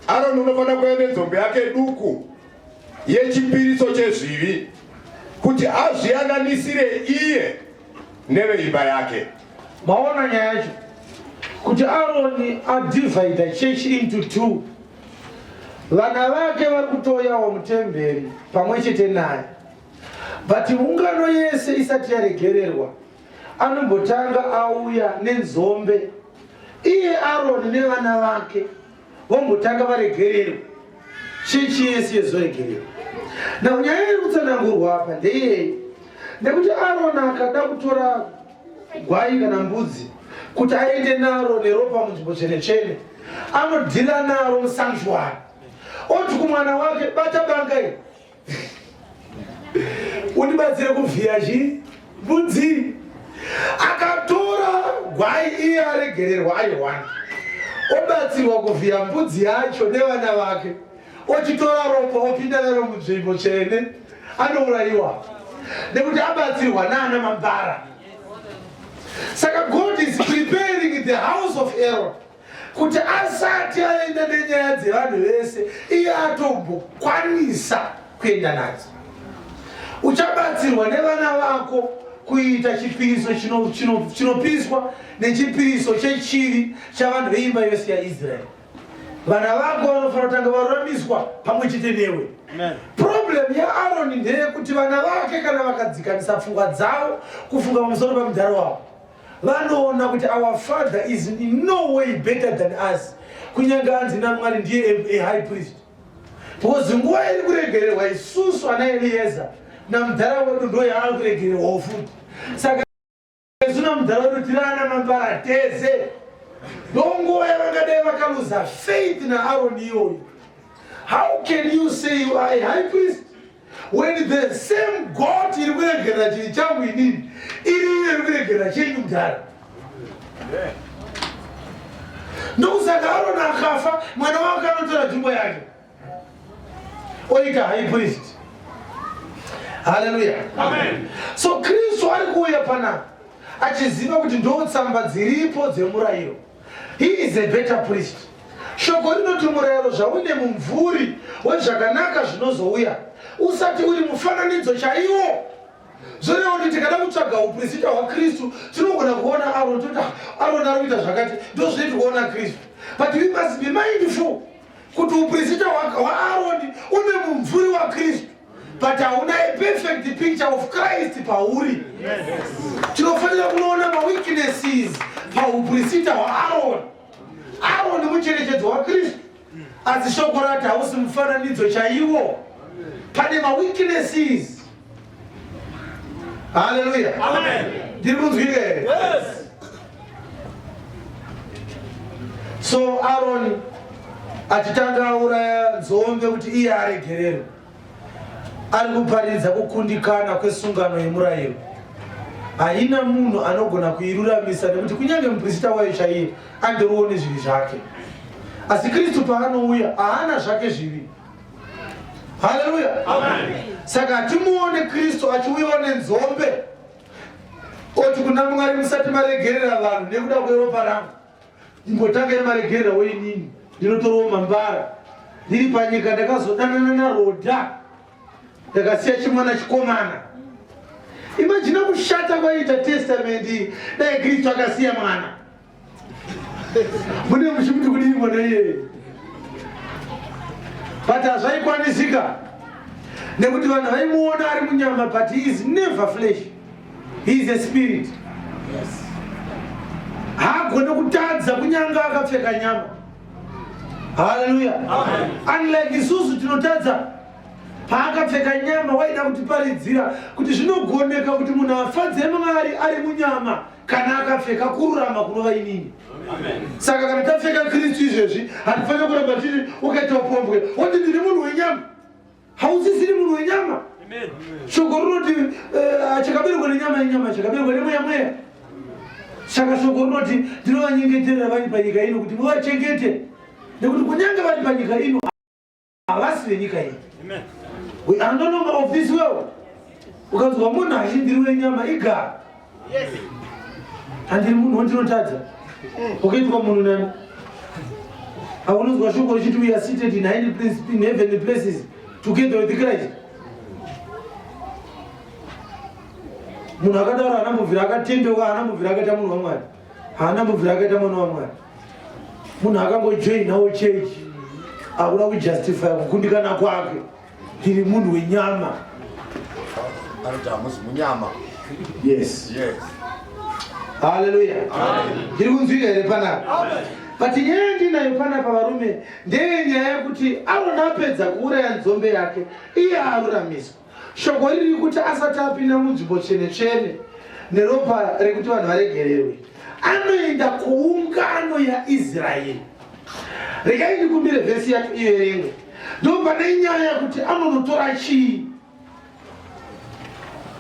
Aroni unofanira kuuya nenzombe yake duku yechipiriso chezvivi kuti azviyananisire iye neveimba yake. Maona nyaya yacho kuti Aroni adivide church into two. Vana vake vari kutoyawo mutemberi pamwe chete naye, but ungano yese isati yaregererwa anombotanga auya nenzombe. Iye Aroni nevana vake vombotanga varegererwa, chechi yese yezoregererwa. Now nyaya iri kutsanangurwa apa ndeyei, nekuti Aroni akada kutora gwai kana mbudzi kuti aende naro neropa munzvimbo tsvene-tsvene, anodhila naro musanctuary, oti kumwana wake bata bangai undibatsire kuvhiya mbudzi. Akatora gwai iye aregererwa aiwana, obatsirwa kuvhiya mbudzi yacho nevana vake, ochitora ropa opinda naro munzvimbo tsvene, anourayiwa nekuti abatsirwa naana mambara. Saka God is preparing the house of Aaron kuti asati aenda nenyaya dzevanhu vese iye atombokwanisa kuenda nadzo. Uchabatsirwa nevana vako kuita chipiriso chinopiswa nechipiriso chechivi chavanhu veimba yose yaIsraeri. Vana vako vanofanira kutanga varuramiswa pamwe chete newe. Problem yaAroni ndeyekuti vana vake kana vakadzikamisa pfungwa dzavo kufunga pamusoro pamudharo wavo, vanoona kuti our father is in no way better than us, kunyange anzi naMwari ndiye a high priest. Because nguva iri kuregererwa isusu ana Elieza namudhara wedu ndo yaari kuregererwawo futi. Saka zvino mudhara wedu tiri ana mambara tese. Ndonguva yavangadai vakaluza faith naAroni iyoyo. How can you say you are a high priest when the same God iri kuregerera chiri changu inini iri kuregerera chenyu mudhara? Ndokusaka Aroni akafa, mwana wake anotora nzvimbo yake oita high priest. Hallelujah. Amen. So Kristu ari kuuya panapa achiziva kuti ndo tsamba dziripo dzemurayiro. He is a better priest. Shoko rinoti murayiro zvaune mumvuri wezvakanaka zvinozouya usati uri mufananidzo chaiwo. Zvoreva kuti tikada kutsvaga uprista hwaKristu tinogona kuona Aroni kuti Aroni ari kuita zvakati ndozvinoti kuona Kristu. But we must be mindful kuti uprista hwaAroni une mumvuri waKristu, but hauna a perfect picture of Christ pauri. Tinofanira kuona maweaknesses pauprista hwaAroni. Aroni mucherechedzo waKristu, asi shoko rati hausi mufananidzo chaiwo, pane maweaknesses. Hallelujah. Amen. Did you hear? Yes. So Aaron achitanga uraya nzombe kuti iye aregerere. Ari kuparidza kukundikana kwesungano yemurayiro. Haina munhu anogona kuiruramisa nekuti kunyange muprista wayo chaiye andorione zvivi zvake. Asi Kristu paanouya haana zvake zvivi. Hallelujah. Amen. Saka timuone Kristu achiuyawo nenzombe oti kuna Mwari musati maregerera vanhu nekuda kweropa rangu, imbotangai maregerera wenini, ndinotorawo mambara ndiri panyika, ndakazodanana naRodha ndakasiya chimwana chikomana. Imagine kushata kwaita testamenti dai Kristu akasiya mwana. Mune muchimuti kudii mwana iye? But hazvaikwanisika nekuti vanhu vaimuona ari munyama, but he is never flesh, he is a spirit. Yes. Haagone kutadza kunyange akapfeka nyama. Hallelujah. Amen. Unlike isusu tinotadza paakapfeka nyama, waida kutiparidzira kuti zvinogoneka kuti munhu afadze Mwari ari munyama kana akapfeka kururama kunova inini. Amen. Saka kana tapfeka Kristu izvezvi hatifanira kuramba tiri ukaita upombwe woti ndiri munhu wenyama. Hausisiri munhu wenyama. Amen. Shoko rinoti chakaberekwa nenyama yenyama chakaberekwa nemweya mweya. Saka shoko rinoti ndinovanyengeterera vari panyika ino kuti muvachengete, nekuti kunyange vari panyika ino havasi venyika ino. Amen. We are no longer of this world. Ukanzwa munhu achindiri wenyama igara. Yes. Handiri munhu wandinotadza. Ukaitwa munhu nani? Haunonzwa shoko richiti we are seated in heavenly places together with Christ. Munhu akadaro haana mubvira akatendeuka, haana mubvira akaita munhu waMwari, haana mubvira akaita mwana waMwari. Munhu akangojoinawo church akuda kujustify kukundikana kwake, ndiri munhu wenyama. Anoti hamusi munyama. Yes. Yes. Hallelujah. Amen. Ndiri kunzwika here panapa. Amen. But nyaya ndinayo panapa varume ndenyaya yekuti Aroni apedza kuuraya nzombe yake iye aruramiswa. Shoko riri kuti asati apinda munzvimbo tsvene-tsvene neropa rekuti vanhu varegererwe, anoenda kuungano yaIsraeri. Regai ndikumbire vhesi yacho iverengwe. Ndo pane nyaya yekuti anonotora chii?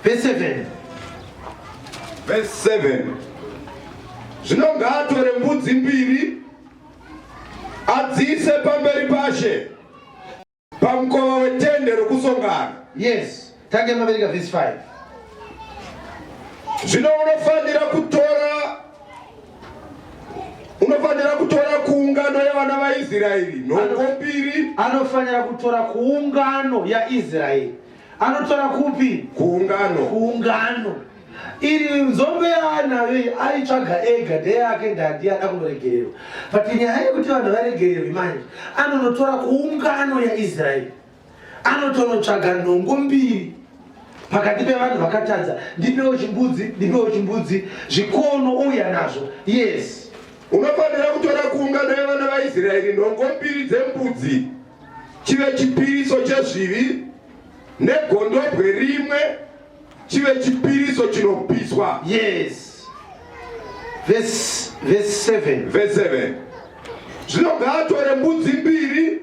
Verse 7. Verse 7. Zvino ngaatore mbudzi mbiri adzise pamberi pashe pamukova wetende rokusongana. Yes. Tange mavereka verse 5. Zvino unofanira kutora kuungano yavana vaIsraeri nhongo mbiri. Anofanira kutora kuungano ya Israeli. Anotora kupi? Kuungano. Iri nzombe yaanawe aitsvaga ega ndeyake ndandi ada kunoregererwa. But nyaya yekuti vanhu varegererwe manje, anonotora kuungano yaIsraeri. Anotonotsvaga nhongo mbiri pakati pevanhu vakatadza. Ndipewo chimbudzi, zvikono uya nazvo. Yes. Unofanira kutora kuungano yavana vaIsraeri nhongo mbiri dzembudzi chive chipiriso chezvivi, negondobwe rimwe chive chipiriso chinopiswa. Yes. Verse 7. Zvino ngaatore mbudzi mbiri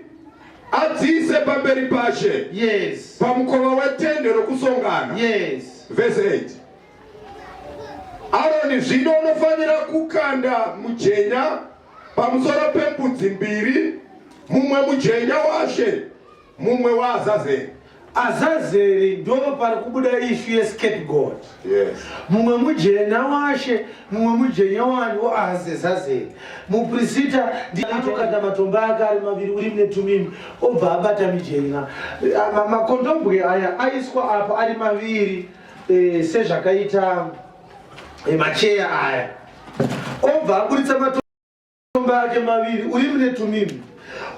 adziise pamberi pashe. Yes. Pamukova wetende rokusongana. Yes. Verse 8. Aroni zvino unofanira kukanda mujenya pamusoro pembudzi mbiri, mumwe mujenya washe, mumwe waAzazeri. Azazeri ndo pari kubuda ishu ye-scapegoat. Yes. Mumwe mujenya washe, mumwe mujenya wani waAzazeri. Muprista anokanda matombo ake ari maviri uri mune Tumimi, obva abata mijenya. Makondombwe aya aiswa apa ari maviri sezvakaita macheya aya. Obva aburitsa matombo ake maviri uri mune Tumimi.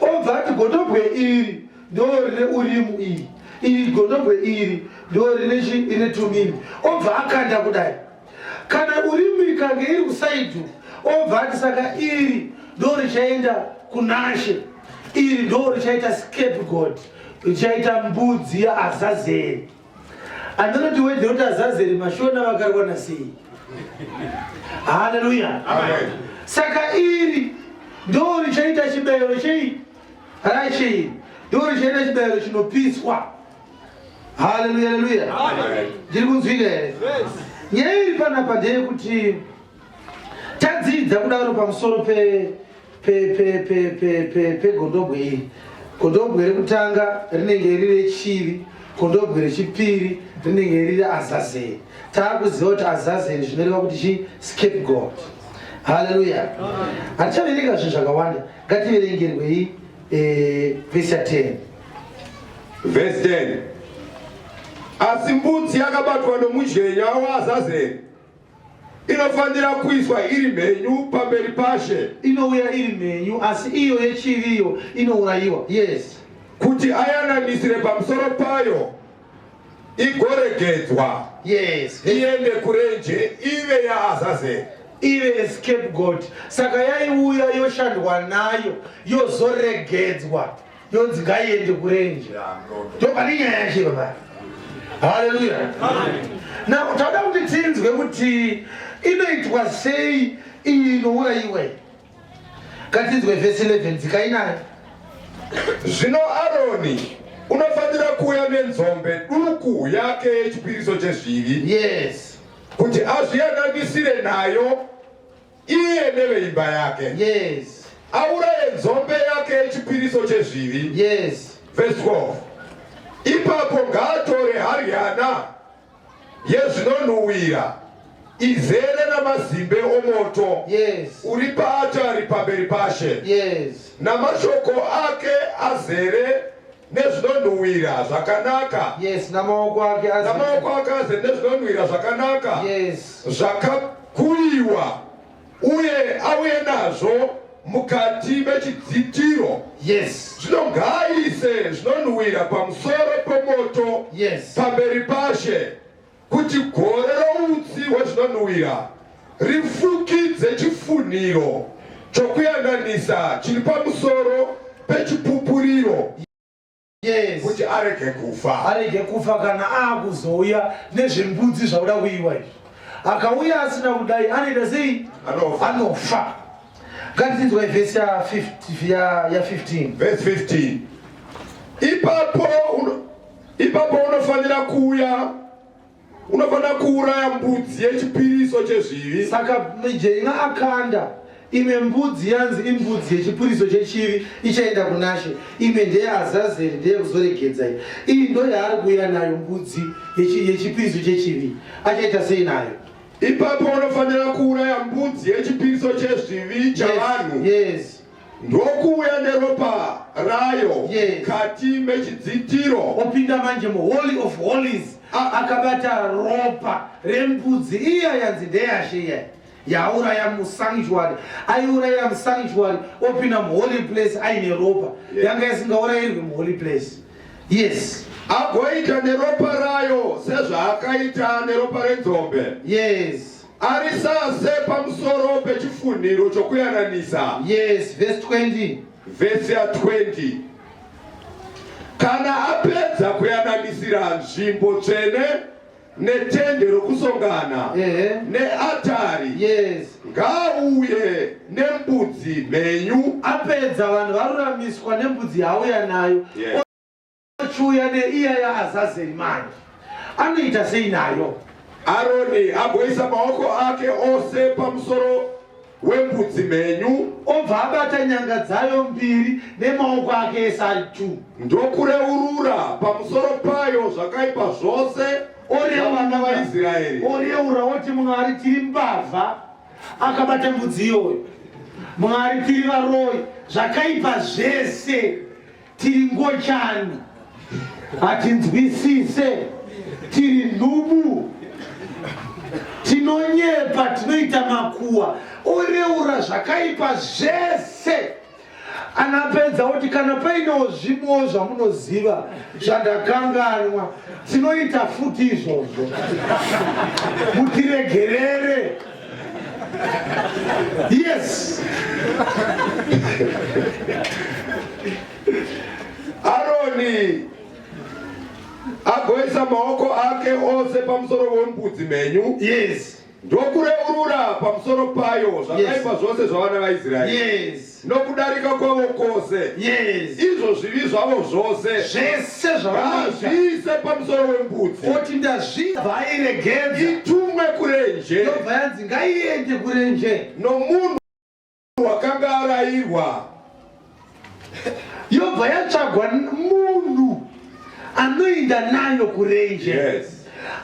Obva ati gondobwe iri ndo rine Urimu iyi. Iri gondobwe iri ndo rine Tumimi. Obva akanda kudai. Kana Urimu ikange iri kusaidu, obva ati saka iri ndo richaenda kunashe. Iri ndo richaita scapegoat, richaita mbudzi yaAzazeri. Andinoti wedhe kuti Azazeri mashona vakarwana sei. Hallelujah. Amen. Saka iri ndo richaita chibayiro chei rachei, ndo richaita chibayiro chinopiswa. Hallelujah, hallelujah. Amen. Ndiri kunzwika here? Nyaya iri panapa ndeyekuti tadzidza kudaro pamusoro pegondobwe iri. Gondobwe rekutanga rinenge riri rechivi, gondobwe rechipiri rinenge riri Azazeri. Taakuziva kuti Azazeri zvinoreva kuti chi-scapegoat. Hallelujah. Hatichaverenga zvinhu zvakawanda. Ngativerengerwei verse 10. Verse 10. Asi mbudzi yakabatwa nomujenya waAzazeri inofanira kuiswa iri mhenyu pamberi pashe. Inouya iri mhenyu, asi iyo yechiviyo inourayiwa. Yes. Kuti ayananisire pamusoro payo igoregedzwa. Yes. Iende kurenje ive yaAzazeri. Ive scapegoat. Saka yaiuya yoshandwa nayo yozoregedzwa, yonzi ngaiende kurenje. Ndopane nyaya yacho baba. Hallelujah. Now tauda kuti tinzwe kuti inoitwa sei iyi inourayiwa. Ngatinzwe verse 11 dzikainayo. Zvino Aroni unofanira kuuya nenzombe duku yake yechipiriso chezvivi. Yes. Kuti azviyananisire nayo iye neveimba yake. Yes. Auraye nzombe yake yechipiriso chezvivi. Yes. Verse 12. Ipapo ngaatore haryana yezvinonhuhwira izere namazimbe omoto. Yes. Uri paatari pamberi pashe. Yes. Namashoko ake azere nezvinonhuhwira zvakanaka. Yes. Namaoko ake azere nezvinonhuhwira zvakanaka. Yes. Zvakakuyiwa uye auye nazvo mukati mechidzitiro. Yes. Zvino ngaaise zvinonhuhwira pamusoro pomoto. Yes. Pamberi pashe kuti gore routsi hwezvinonhuhwira rifukidze chifunhiro chokuyananisa chiri pamusoro pechipupuriro. Yes. Kuti arege kufa kana akuzouya nezvembudzi zvauda kuiwa izvi. Akauya asina kudai anoita sei? Anofa. Ngatinzwe verse ya 15. Verse 15. Ipapo unofanira kuuraya mbudzi yechipiriso chezvivi. Saka mijenya akanda imwe mbudzi yanzi imbudzi yechipiriso chechivi ichaenda kunashe, imwe ndeye Azazeri ndeye kuzoregedza. Iyi ndo yaari kuuya nayo mbudzi yechipiriso chechivi. Achaita sei nayo? Ipapo unofanira kuuraya mbudzi yechipiriso chezvivi chavanhu. Yes. Ndokuuya neropa rayo kati mechidzitiro. Opinda manje mu Holy of Holies. Akabata ropa rembudzi iya yanzi ndeyashe iya. Yauraya musanctuary. Aiuraya musanctuary. Opinda mu holy place aine ropa. Yanga isingaurayirwi mu holy place. Yes. Agoita neropa rayo sezvaakaita neropa renzombe. Yes. Arisase pamusoro pechifunhiro chokuyananisa. Yes, verse 20. Verse ya 20. Kana apedza kuyananisira nzvimbo tsvene netende rokusongana neatari. Yes. Ngauye nembudzi mhenyu. Apedza vanhu varuramiswa nembudzi yauya nayo. Ochiuya neiya yaAzazeri manje. Anoita sei nayo? Aroni agoisa maoko ake ose pamusoro wembudzi mhenyu, obva abata nyanga dzayo mbiri nemaoko ake ese ari 2. ndokureurura pamusoro payo zvakaipa zvose zvavana vaIsraeri. Oreura oti Mwari tiri mbavha, akabata mbudzi iyoyo. Mwari tiri varoyi, zvakaipa zvese tiri ngochani, hatinzwisise, tiri nhubu, tinonyepa, tinoita makuwa. Oreura zvakaipa zvese. Anapedza kuti kana paino zvimwe zvamunoziva zvandakanganwa, tinoita futi izvozvo, mutiregerere. Yes. Aroni agoisa maoko ake ose pamusoro wembudzi mhenyu. Yes. Ndokureurura pamusoro payo zvakaipa zvose zvavana vaIsraeri. Yes. Nokudarika kwavo kwose. Yes. Izvo zvivi zvavo zvose zvese zvavanoita zvise pamusoro wembudzi. oti ndazvibva airegedza itumwe kurenje. yobva yanzi ngaiende kurenje nomunhu wakanga arayirwa. yobva yatsvagwa munhu anoenda nayo kurenje. Yes.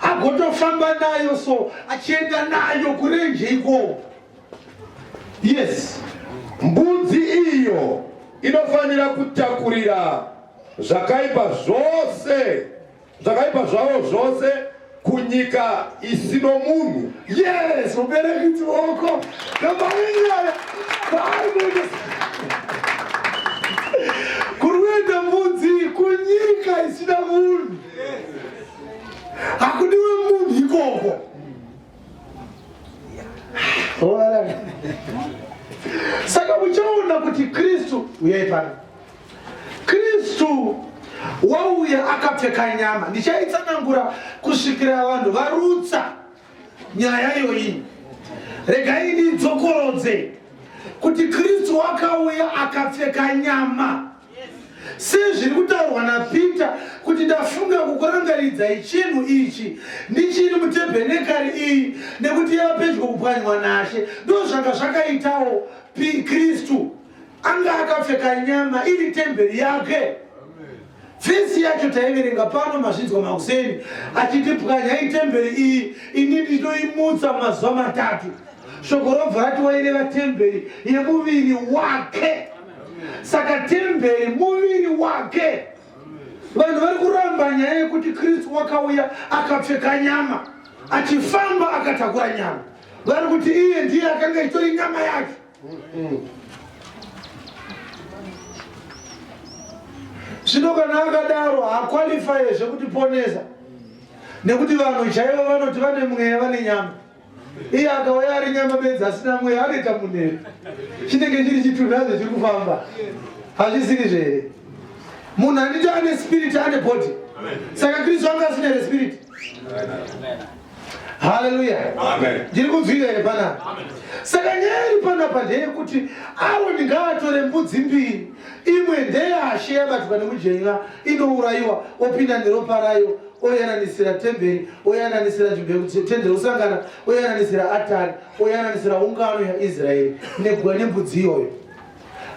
Agotofamba nayo, so achienda nayo kurenje ikoko. Yes. Mbudzi iyo inofanira kutakurira zvakaipa zvose, zvakaipa zvavo zvose kunyika isino munhu. Yes, muberekiti woko namawinyaya kuruenda mbudzi kunyika isina munhu. Hakudiwe munhu ikoko. Saka muchaona kuti Kristu uyai pano. Kristu wauya akapfeka nyama. Ndichaitsanangura kusvikira vanhu varutsa nyaya iyoyi. Regai ndidzokorodze kuti Kristu wakauya akapfeka nyama. Sezviri kutaurwa naPeter kuti ndafunga kukurangaridzai chinhu ichi ndichiri mutebhenekari iyi nekuti yava pedyo kupwanywa naShe. Ndo zvanga zvakaitawo Kristu. Anga akapfeka nyama iri temberi yake. Vhesi yacho taiverenga pano mazvinzwa makuseni achiti pwanyai temberi iyi, ini ndinoimutsa mazuva 3. Shoko robva rati waireva temberi yemuviri wake. Saka temberi muviri wake. Vanhu vari kuramba nyaya yekuti Kristu wakauya akapfeka nyama, achifamba akatakura nyama. Vari kuti iye ndiye akanga itori nyama yake. Zvino kana akadaro hakwalifai zvekutiponesa, nekuti vanhu chaivo vanoti vane mweya vane nyama. Iye akauya ari nyama bedzi asina mweya, anoita munero. Chinenge chiri chitunhadzo chiri kufamba. Hazvisiri zvere. Munhu handiti ane spirit ane body. Saka Kristu anga asina spirit. Hallelujah. Amen. Ndiri kunzwira here panapa. Saka nyaya iri panapa ndeyekuti Aroni ngaatore mbudzi mbiri. Imwe ndeyaShe yabatwa nemujenya inourayiwa, opinda neropa rayo, oyananisira temberi, oyananisira tende usangana, oyananisira atari, oyananisira ungano ya Israeli negwa nembudzi iyoyo.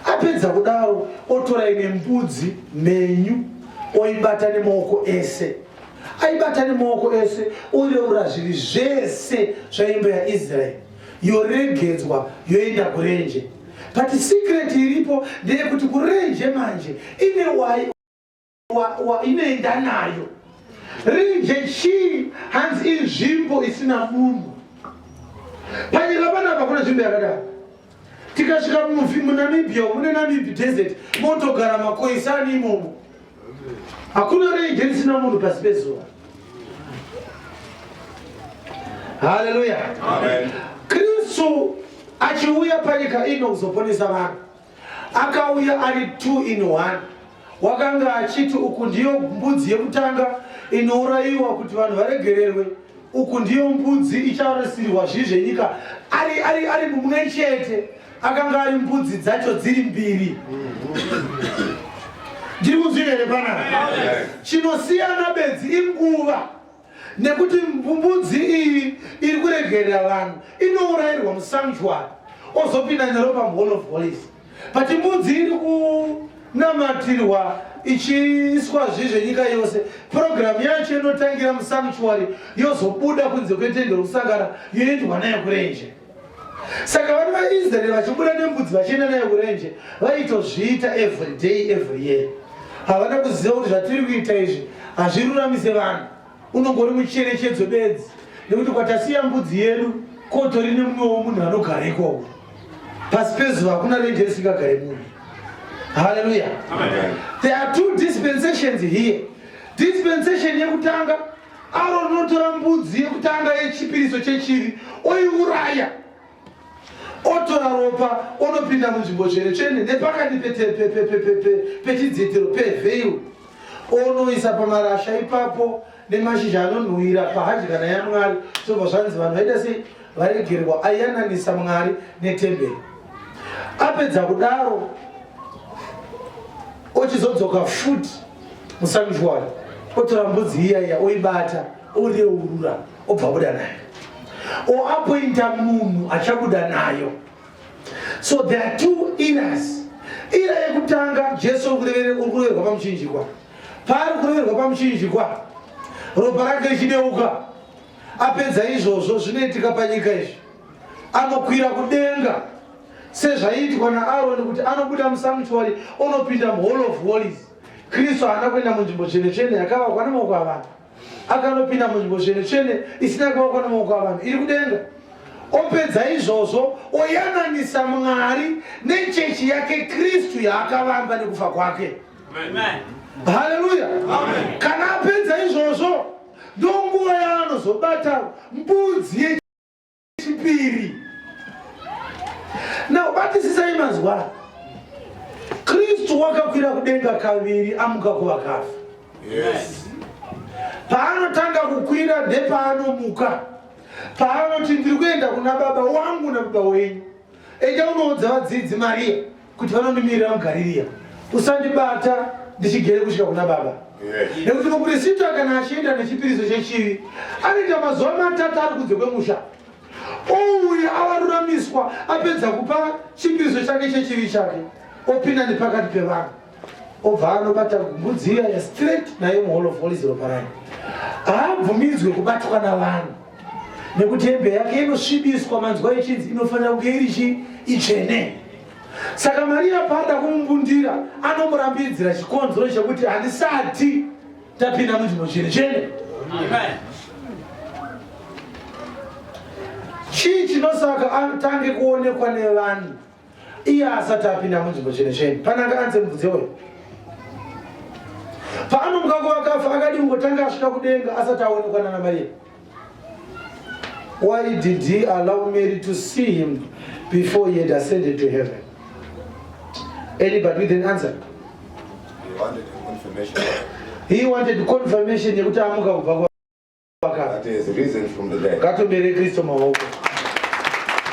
Apedza kudaro otora ine mbudzi menyu oibata nemaoko ese. Aibata nemaoko ese oreura zviri zvese zvaimba ya Israeli yoregedzwa yoenda kurenje. But secret iripo ndeyekuti kurenje manje ine inoenda nayo. Renje chii hanzi inzvimbo isina munhu. Panyika panapa kuna nzvimbo yakadaro. Tikasvika muNamibia, mune Namib desert, motogara makoisani imomo. Hakuna renje risina munhu pasi pezuva. Hallelujah. Amen. Kristu achiuya panyika ino kuzoponesa vanhu. Akauya ari 2 in 1. Wakanga achiti uku ndiyo mbudzi yekutanga inourayiwa kuti vanhu varegererwe. Uku ndiyo mbudzi ichaorasirwa zvizve nyika ari mumwe chete. Akanga ari mbudzi dzacho dziri mbiri. Ndiri kuzvivere panapa. Chinosiyana bedzi inguva. Nekuti mbudzi iyi iri kuregerera vanhu inourayirwa musanctuary ozopinda neropa muhall of holies. But mbudzi iri kunamatirwa ichiiswa zvizve nyika yose. Program yacho inotangira musanctuary yozobuda kunze kwetende rokusangana yoendwa nayo kurenje. Saka vanhu vaIsraeri vachibuda nembudzi vachienda nayo kurenje vaitozviita every day every year. Havana kuziva kuti zvatiri kuita izvi hazviruramise vanhu. Unongori mucherechedzo bedzi nekuti kwatasiya mbudzi yedu kotori nemumwewo munhu anogara ikoko. Pasi pezuva hakuna renje risingagare munhu. Hallelujah. Amen. There are 2 dispensations here. Dispensation yekutanga Aaron notora mbudzi yekutanga yechipiriso chechivi oiuraya. Otora ropa onopinda munzvimbo tsvene nepakati pechidzitiro peveil onoisa pamarasha ipapo nemashizha anonhuhwira pahadyana yaMwari. Zvobva zvanzi vanhu vaita sei varegerwa aiyananisa Mwari netemberi. Apedza kudaro ochizodzoka futi musanctuary otora mbudzi iya oibata oreurura obva buda nayo oapointa munhu achabuda nayo. So there are 2 eras. Ira yekutanga Jesu urikureverwa pamuchinjikwa. Paari kureverwa pamuchinjikwa ropa rake richideuka. Apedza izvozvo zvinoitika panyika izvi anokwira kudenga sezvaiitwa naAroni kuti anobuda musanctuary onopinda muhall of holies. Kristu haana kuenda munzvimbo tsvene yakavakwa nemaoko avanhu. Akanopinda munzvimbo tsvene isina kuvakwa nemaoko avanhu iri kudenga. Opedza izvozvo oyananisa Mwari nechechi yake Kristu yaakavamba nekufa kwake. Amen. Hallelujah. Amen. Kana apedza izvozvo ndonguva yaanozobata mbudzi yechipiri. Now batisisai mazwa. Kristu wakakwira kudenga kaviri amuka kuvakafa. Yes. Paanotanga kukwira ndepaanomuka. Paanoti ndiri kuenda kuna baba wangu nababa wenyu. Enda unoudza vadzidzi Maria kuti vanondimirira muGarirea. Usandibata ndichigere kusvika kuna baba. Nekuti muprista kana achienda nechipiriso chechivi anoita mazuva 3 ari kunze kwemusha. Ouya avaruramiswa apedza kupa chipiriso chake chechivi chake opinda nepakati pevanhu. Obva anobata mbudzi iya straight naye muhall of holies ropa rayo. Haabvumidzwe kubatwa navanhu. Nekuti hembe yake inosvibiswa manzwa echinzi inofanira kunge iri itsvene. Saka Maria paada kumumbundira anomurambidzira chikonzero chekuti handisati tapinda munzvimbo tsvene. Amen. Chii chinosaka atange kuonekwa nevanhu iye asati apinda munzvimbo tsvene? Pananga anze mubvunzo uyu. Paanomuka kuvakafa akadi kungotanga asvika kudenga asati aonekwa nana Maria. Why did he allow Mary to see him before he had ascended to heaven? Anybody with an answer? He wanted a confirmation. He wanted confirmation yekuti amuka kubva kwavakafa. That is risen from the dead. Katombere Kristu maoko.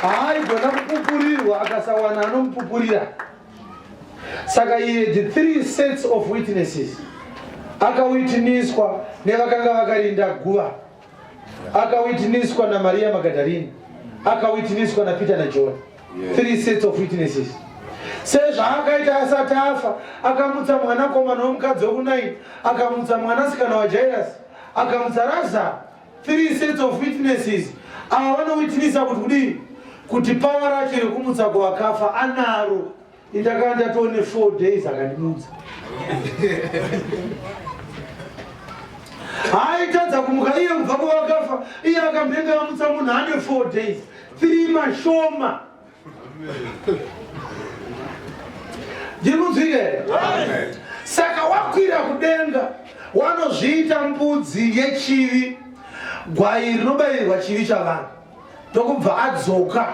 Haigona kupupurirwa akasawana anomupupurira. Saka he had 3 sets of witnesses. akawitiniswa nevakanga vakarinda guva, akawitiniswa naMaria Magdalene, akawitiniswa naPeter naJohn. 3 sets of witnesses. Sezvaakaita asati afa, akamutsa mwanakomana womukadzi woku9, akamutsa mwanasikana waJairus, akamutsa Lazarus. 3 sets of witnesses. Ava vanowitnisa kuti kudini, kuti pawa racho rekumutsa kwavakafa anaro. Indakanda toone 4 days akandimutsa. Aitadza kumuka iye kubva kuvakafa, iye akambenga amutsa munhu ane 4 days. 3 mashoma. Ndinozvike. Saka wakwira kudenga, wanozviita mbudzi yechivi, gwai rinobayirwa chivi chavanhu. Ndokubva adzoka,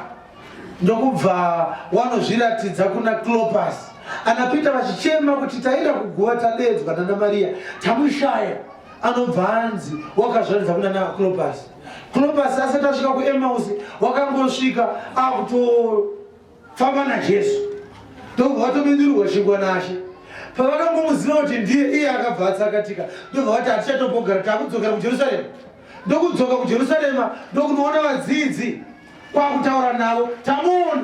ndokubva wanozviratidza kuna Clopas. Anapita vachichema kuti taenda kuguva tadedzwa naMaria, tamushaya. Anobva anzi wakazvaridza kuna Clopas. Clopas asati asvika kuEmaus wakangosvika akutofamba naJesu. Ndobva vatomindurwa chingwa naShe. Pavakambomuziva kuti ndiye, iye akabva atsakatika. Ndobva vati hatichatombogara, takudzokera kuJerusarema. Ndokudzoka kuJerusarema ndokunoona vadzidzi kwakutaura navo, tamuona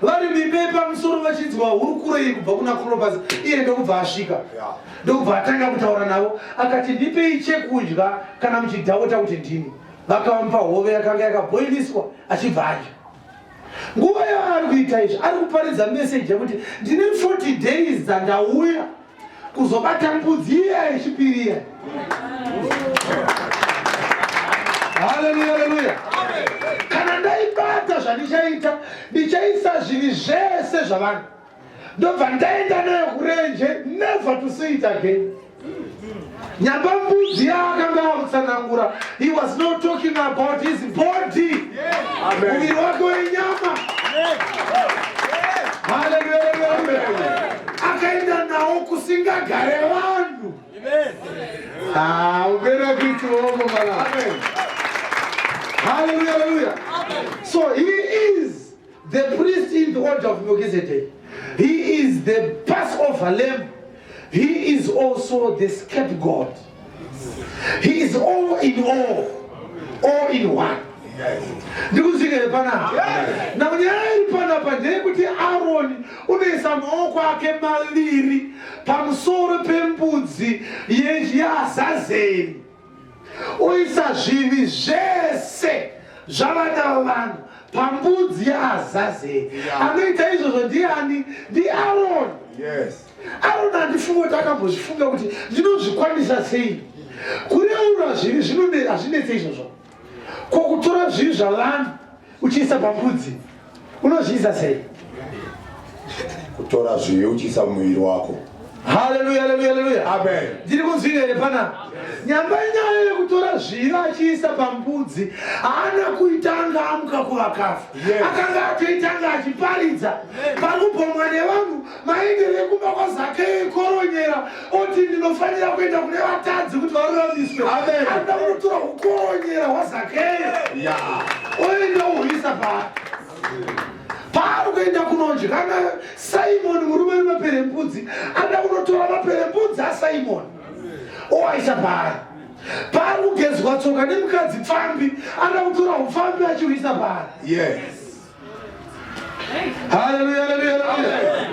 vari mibe pamusoro vachinzwa hurukuro iyi kubva kuna Clopas. Iye ndokubva asvika, ndokubva atanga kutaura navo, akati ndipei chekudya kana muchidhauta kuti ndini. Vakamupa hove yakanga yakabhoiliswa achibva adya. Nguva yaari kuita izvi ari kuparidza meseji yekuti ndine 40 days dzandauya kuzobata mbudzi iya yechipiri. Haleluya, haleluya. Kana ndaibata zvandichaita, ndichaisa zvinhu zvese zvavanhu. Ndobva ndaenda nayo kurenje, never to see it again. Nyamba mbudzi yaakanga akutsanangura, he was not talking about his body. Muviri wake wenyama. Haleluya, haleluya. Akaenda nawo kusingagare vanhu. Ubera kuti womo mala. Hallelujah, hallelujah. So he is the priest in the order of Melchizedek. He is the Passover lamb. He is also the scapegoat. He is all in one. Ndikuzvikere panapa. Namunyaya iri panapa ndeyekuti Aroni unoisa maoko ake maviri pamusoro pembudzi yeAzazeri. Oisa zvivi zvese zvavana vavanhu pambudzi yaAzazeri. Anoita izvozvo ndiani? NdiAroni. Aroni handifunga kuti akambozvifunga kuti ndinozvikwanisa sei. Kureura zvivi hazvinetse izvozvo. Kokutora zvivi zvavanhu uchiisa pambudzi unozviisa sei? Kutora zvivi uchiisa mumuviri wako. Hallelujah, hallelujah, hallelujah. Amen. Ndiri kuzvika here panapa. Nyamba nyaya yekutora zvivi achiisa pambudzi, haana kuitanga amuka kuvakafa. Akanga atoitanga achiparidza. Pakubhomwa nevanhu maendere kumba kwaZakeo koronyera, oti ndinofanira kuenda kune vatadzi kuti varuramiswe. Anoda kunotora kukoronyera hwaZakeo. Oenda uisa paari kuenda kunodya kana Simon murume wemaperembudzi ada kunotora maperembudzi aSimon oaisa paari kugezwa tsoka nemukadzi pfambi ada kutora upfambi achiuisa paari. Haleluya, haleluya, haleluya.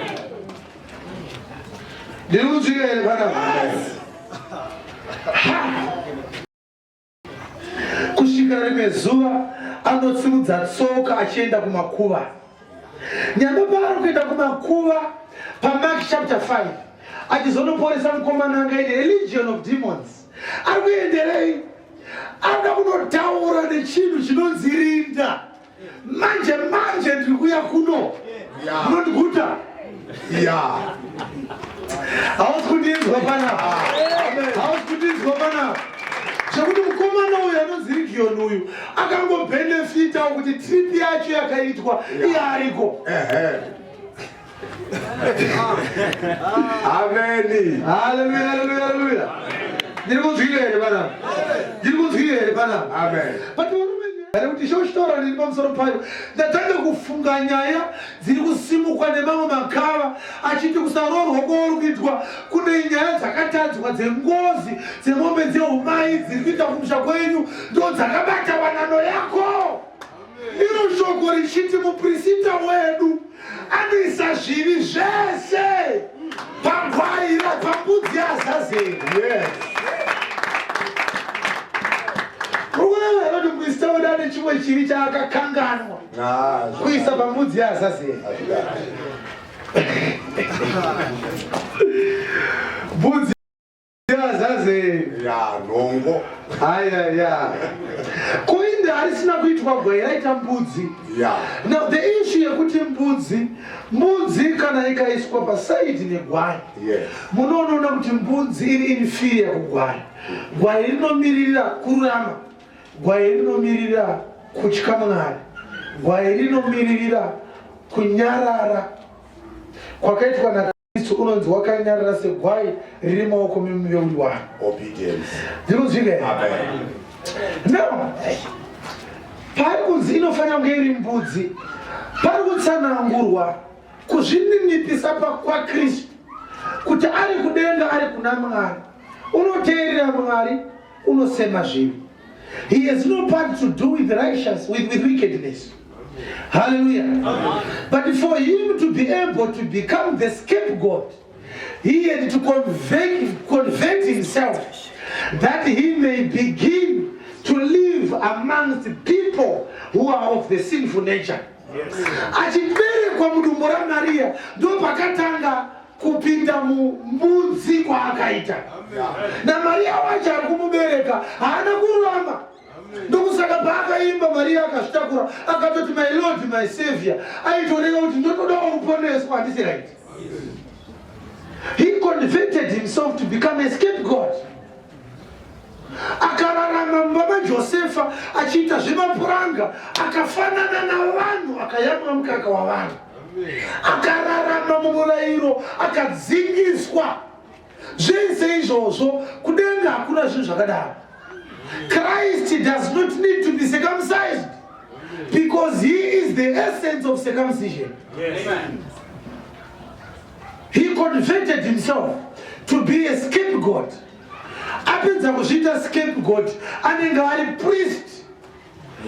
Ndiri kuzvika here panapa. Kusvika rimwe zuva anotsimudza tsoka achienda kumakuva. Nyamba paari kuenda kumakuva paMark chapter 5 achizonoporesa mukomana anga ine legion of demons. Ari kuenderei? Anoda kunotaura nechinhu chinonzirinda. Manje ndiri kuya kuno. Munondiguta? Hausi kundinzwa panapa. Hausi kundinzwa panapa. Zvekuti mukomana uyu anonzi Region uyu akangobhenefita kuti trip yacho yakaitwa iye ariko. Amen. Haleluya, haleluya, haleluya. Ndiri kuzvika here panapa. Ndiri kuzvika here panapa. Amen. But kuti shoshtora ndiri pamusoro payo ndatanga kufunga nyaya dziri kusimukwa nemamwe makava achiti kusaroorwa kwauri kuitwa kune nyaya dzakatadzwa dzengozi dzemombe dzeumai dziri kuita kumusha kwenyu ndo dzakabata wanano yako. Iro shoko richiti muprista wedu anoisa zvivi zvese pagwaira pambudzi yaZazeri. Ukunanga kuti muprista wedu ane chimwe chivi chaakakanganwa kuisa pambudzi yaZazeri. Mbudzi yaZazeri nhongo kuinde harisina kuitwa gwai raita mbudzi. Now the issue yekuti mbudzi kana ikaiswa pasaidi negwai munoona kuti mbudzi iri inferior kugwai. Gwai rinomirira kururama, gwai rinomirira kutya Mwari, gwai rinomirira kunyarara kwakaitwa naKristu. Unonzi wakanyarara segwai riri maoko memuveuri wake. Ndinozvika. Now pari kunzi inofanira kunge iri mbudzi, pari kutsanangurwa kuzvininipisa kwa Kristu kuti ari kudenga ari kuna Mwari unoteerera Mwari unosema zvivi. He has no part to do with righteousness, with wickedness. Hallelujah. But for him to be able to become the scapegoat, he had to convert himself that he may begin to live amongst people who are of the sinful nature. Achiberekwa mudumbu raMaria ndo pakatanga kupinda mbudzi kwaakaita. Na Maria wacho ari kumubereka haana kururama. Ndokusaka paakaimba Maria akazvitakura akatoti my Lord my Savior, aitoreva kuti ndotoda kuponeswa. Handisi right? He converted himself to become a scapegoat. Akararama mumba Josefa achiita zvemapuranga, akafanana navanhu, akayamwa mukaka wavanhu. Akararama mumurayiro, akadzingiswa. Zvese izvozvo kudenga hakuna zvinhu zvakadaro. Christ does not need to be circumcised because he is the essence of circumcision. Amen. He converted himself to be a scapegoat. Apedza kuzviita scapegoat anenge ari priest.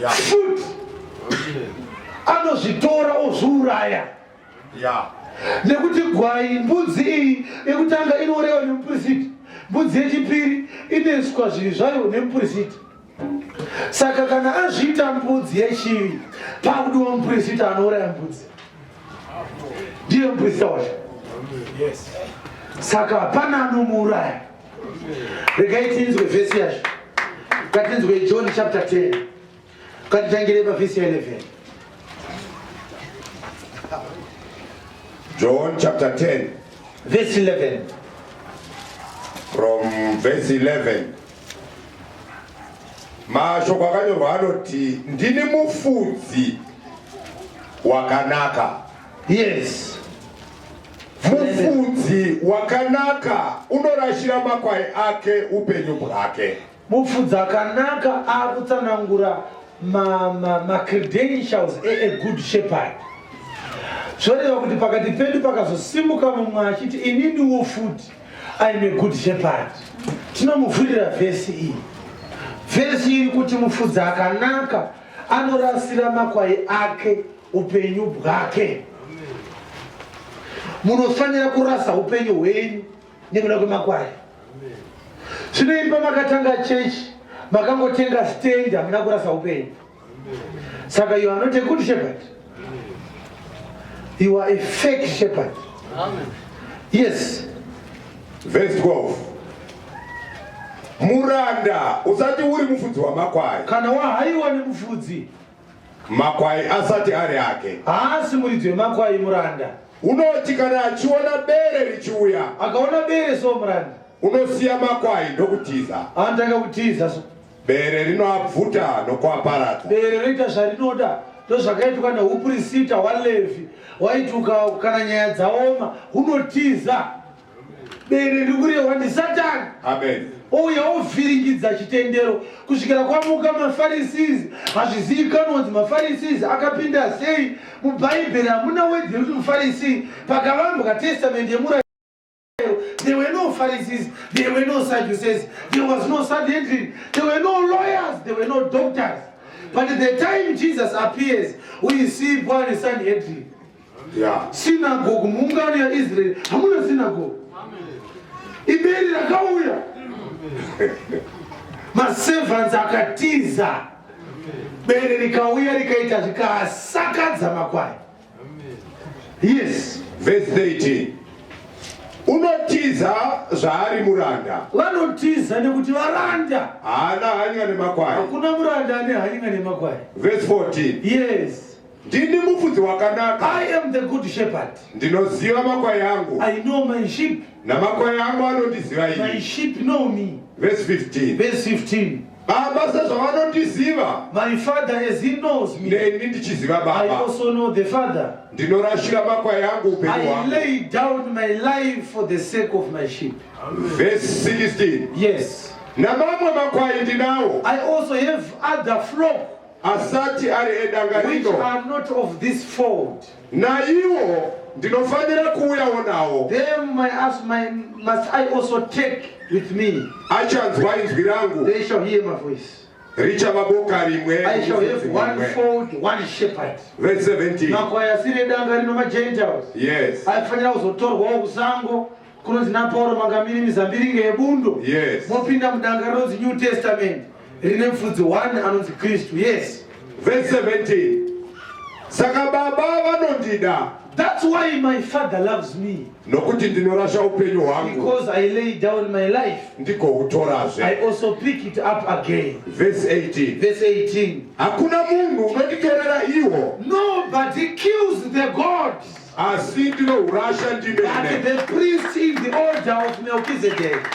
Foot anozvitora ozviuraya. Nekuti gwai mbudzi iyi yekutanga inorewa nemuprista, mbudzi yechipiri inoiswa zvinhu zvayo nemuprista. Saka kana azviita mbudzi yechivi pakudiwa muprista anouraya mbudzi, ndiye muprista wacho. Saka hapana anomuuraya. Regai tinzwe vhesi yacho, ngatinzwe John chapter 10, ngatitangire pavhesi 11. John chapter 10 verse 11. From verse 11. Mashoko akanyorwa anoti ndini mufudzi wakanaka. Yes. Mufudzi wakanaka unorashira makwai ake upenyu bwake. Mufudzi akanaka akutsanangura ma credentials a good shepherd. Zvoreva kuti pakati pedu pakazosimuka mumwe achiti ininiwo futi I am a good shepherd, tinomuvhurira vhesi iyi. Vhesi iri kuti mufudzi akanaka anorasira makwai ake upenyu bwake. Munofanira kurasa upenyu hwenyu nekuda kwemakwai. Zvinoimba makatanga chechi makangotenga stendi hamuna kurasa upenyu. Saka you are not a good shepherd. You are a fake shepherd. Amen. Yes. Verse 12. Muranda usati uri mufudzi wa makwai. Kana wahaiwa nemufudzi makwai asati ari ake. Haasi muridzi wemakwai muranda. Unoti kana achiona bere richiuya, akaona bere so muranda, unosiya makwai ndokutiza. Anotanga kutiza so. Bere rinoabvuta nokuaparadza. Bere rinoita zvarinoda. Ndozvakaitwa neuprista waLevhi, waituka kana nyaya dzaoma unotiza. bere ndikurehwa ndiSatani. Amen. Uye ovhiringidza chitendero kusvikira kwamuka maFarisi. Hazvizivikanwa kuti maFarisi akapinda sei mubhaibheri. Hamuna wedzi kuti muFarisi pakavambwa testamende yemurayiro. There were no Pharisees, there were no Sadducees, there was no Sanhedrin, there were no lawyers, there were no doctors. But at the time Jesus appears, we see one Sanhedrin. Yeah. Synagogue, muungano ya Israel, hamuna synagogue. Iberi rakauya. Maservants akatiza. Bere rikauya rikaita zvikasakadza makwai. Yes. Verse 18. Unotiza zvaari muranda. Vanotiza nekuti varanda. Haana hanya nemakwai. Hakuna muranda ane hanya nemakwai. Verse 14. Yes. Ndini mufudzi wakanaka. I am the good shepherd. Ndinoziva makwai angu. I know my sheep. Namakwai angu anondiziva ini. My sheep know me. Verse 15. Verse 15. Baba sezvavanondiziva. My father as he knows me. Neni ndichiziva I baba. also know the father. Ndinorashira makwai angu upenyu I hwangu. lay down my life for the sake of my sheep. Verse 16. Yes. Namamwe makwai ndinawo. I also have other flock Asati ari edanga which rino. are not of this fold. Naiwo ndinofanira kuuyawo nawo. Them must I also take with me. Achanzwa inzwi rangu. They shall hear my voice. Richava boka rimwe. I shall have one fold, one shepherd. Verse 17. Makwai asiri danga rino maGentiles. Yes. Aifanira kuzotorwawo kusango kunonzi naPauro mangamiri mizambiringe yebundo. Yes. Mopinda mudanga rinonzi New Testament rine mufudzi one anonzi Kristu. Yes. Verse 17. Saka baba vanondida. That's why my father loves me. Nokuti ndinorasha upenyu hwangu. Because I lay down my life. Ndiko kutorazve. I also pick it up again. Verse 18. Verse 18. Hakuna munhu unonditorera iwo. Nobody kills the gods. Asi ndinourasha But ndimene. the priest in the order of Melchizedek.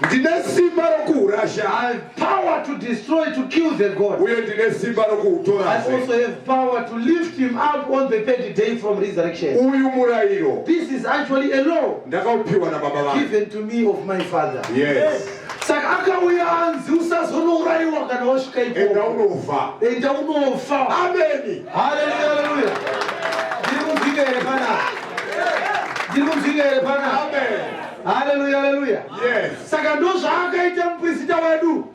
Ndine simba rokuurasha. I have power to destroy, to kill the god. Uye ndine simba I rokuutorazve. also have power to lift him up on the third day from resurrection. Uyu murayiro. This is actually a law Ndakaupiwa na baba vangu. given to me of my father. Yes. Saka akauya anzi usazonourayiwa kana wasvika Enda ipopo. unofa. Enda unofa. Amen. Hallelujah, hallelujah. Ndirikunzwika here pana. Ndirikunzwika here pana. Amen. Hallelujah, hallelujah. Yes. Saka ndozvaakaita muprista wedu.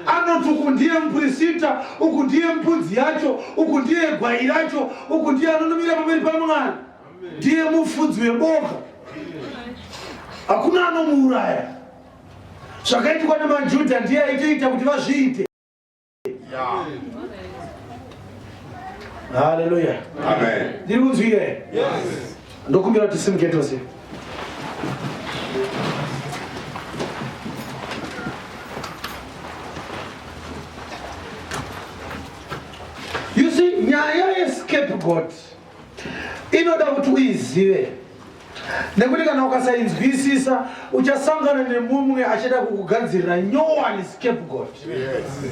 Anoti uku ndiye muprista, uku ndiye mbudzi yacho, uku ndiye gwai racho, uku ndiye anonomira pamberi paMwari. Ndiye mufudzi weboka. Hakuna anomuuraya. Zvakaitwa namaJudha ndiye aitoita kuti vazviite. Yeah. Hallelujah. Amen. Ndiri kunzwika here? Yes. Ndokumbira kuti simuke tose. You see, nyaya ye-scapegoat inoda kuti uizive. Nekuti kana ukasainzwisisa uchasangana nemumwe achida kukugadzirira nyowani scapegoat. Yes.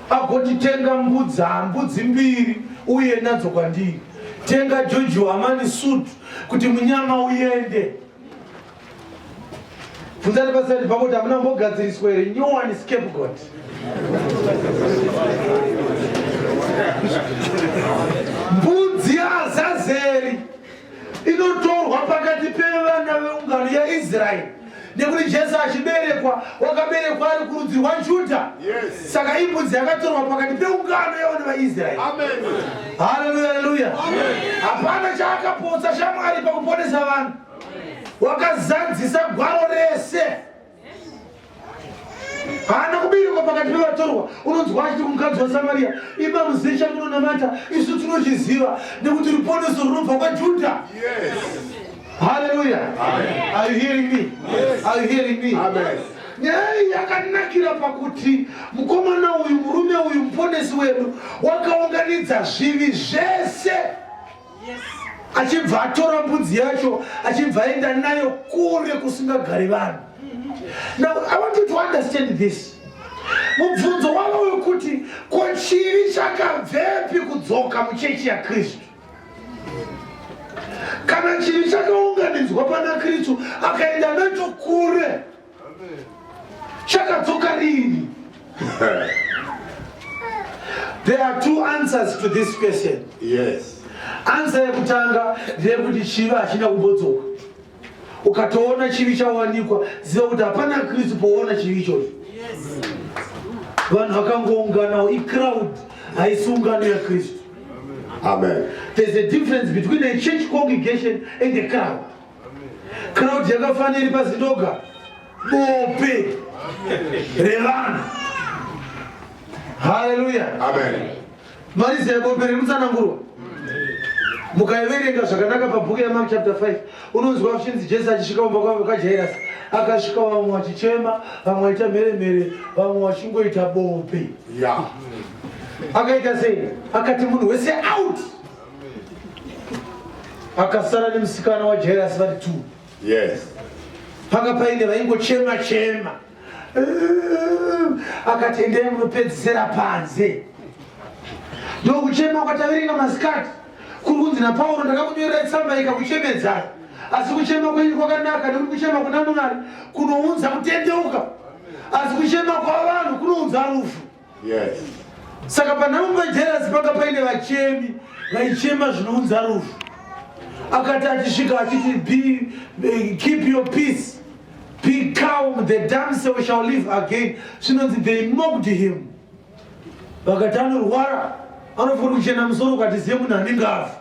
Agoti tenga mbudzi mbiri uye nadzo kwandiri. Tenga George Wamani suit kuti munyama uyende. Funzani pasati pakuti hamuna mbogadziriswa here nyowani scapegoat. Mbudzi yaAzazeri inotorwa pakati pevana veungano yaIsraeri. Nekuti Jesu achiberekwa, wakaberekwa ari kurudzi rwaJudha. Yes. Saka imbudzi yakatorwa pakati peungano yavana vaIsraeri. Amen. Hallelujah, hallelujah. Hapana chaakapotsa chaMwari pakuponesa vanhu. Wakazadzisa gwaro rese. Hana kuberekwa pakati pevatorwa. Unonzwa achiti kumukadzi waSamaria, ima muzivi chamunonamata, isu tinochiziva nekuti ruponeso runobva kwaJudha. Yes. Hallelujah. Amen. Are you hearing me? Yes. Are you hearing me? Amen. Nyaya yakanakira pakuti mukomana uyu, murume uyu, muponesi wedu wakaunganidza zvivi zvese. Achibva atora mbudzi yacho, achibva aenda nayo kure kusingagari vanhu. Now I want you to understand this. Mubvunzo wavo wekuti ko chivi chakabvepi kudzoka muchechi yaKristu? Kana chivi chakaunganidzwa chakadzokeredzwa pana Kristu akaenda nacho kure. Chakadzoka rini? There are two answers to this question. Yes. Answer yekutanga ndeyekuti chivi hachina kumbodzoka. Ukatoona chivi chawanikwa, ziva kuti hapana Kristu poona chivi ichocho. Vanhu vakangounganawo, crowd haisi ungano yaKristu. Amen. There's a difference between a church congregation and a crowd. Crowd yakafanira pazindoga bope revanhu. Hallelujah. Amen. Marize bope remutsanangurwa. Mukaverenga zvakanaka pabhuku yaMark chapter 5, unonzwa zvichinzi Jesu achisvika kumba kwaJairas, akasvika vamwe vachichema, vamwe vachiita mheremhere, vamwe vachingoita bope. Yeah. Akaita sei? Akati munhu wese out. Akasara nemusikana waJairas vari 2. Yes. Panga paine vaingochema chema. Akati endei munopedzisira panze. Ndokuchema kwataverenga masikati. Kurunzi naPauro ndakakunyorera tsamba ikakuchemedzai. Asi kuchema kwenyu kwakanaka, nekuti kuchema kuna Mwari kunounza kutendeuka. Asi kuchema kwavanhu kunounza rufu. Yes. Saka panhamba paJairas panga paine vachemi vaichema zvinounza rufu. Akati achisvika achiti keep your peace, be calm, the damsel shall live again. Zvinonzi they mocked him. Vakati anorwara, anofanira kuchena musoro kati ziye munhu anenge afa.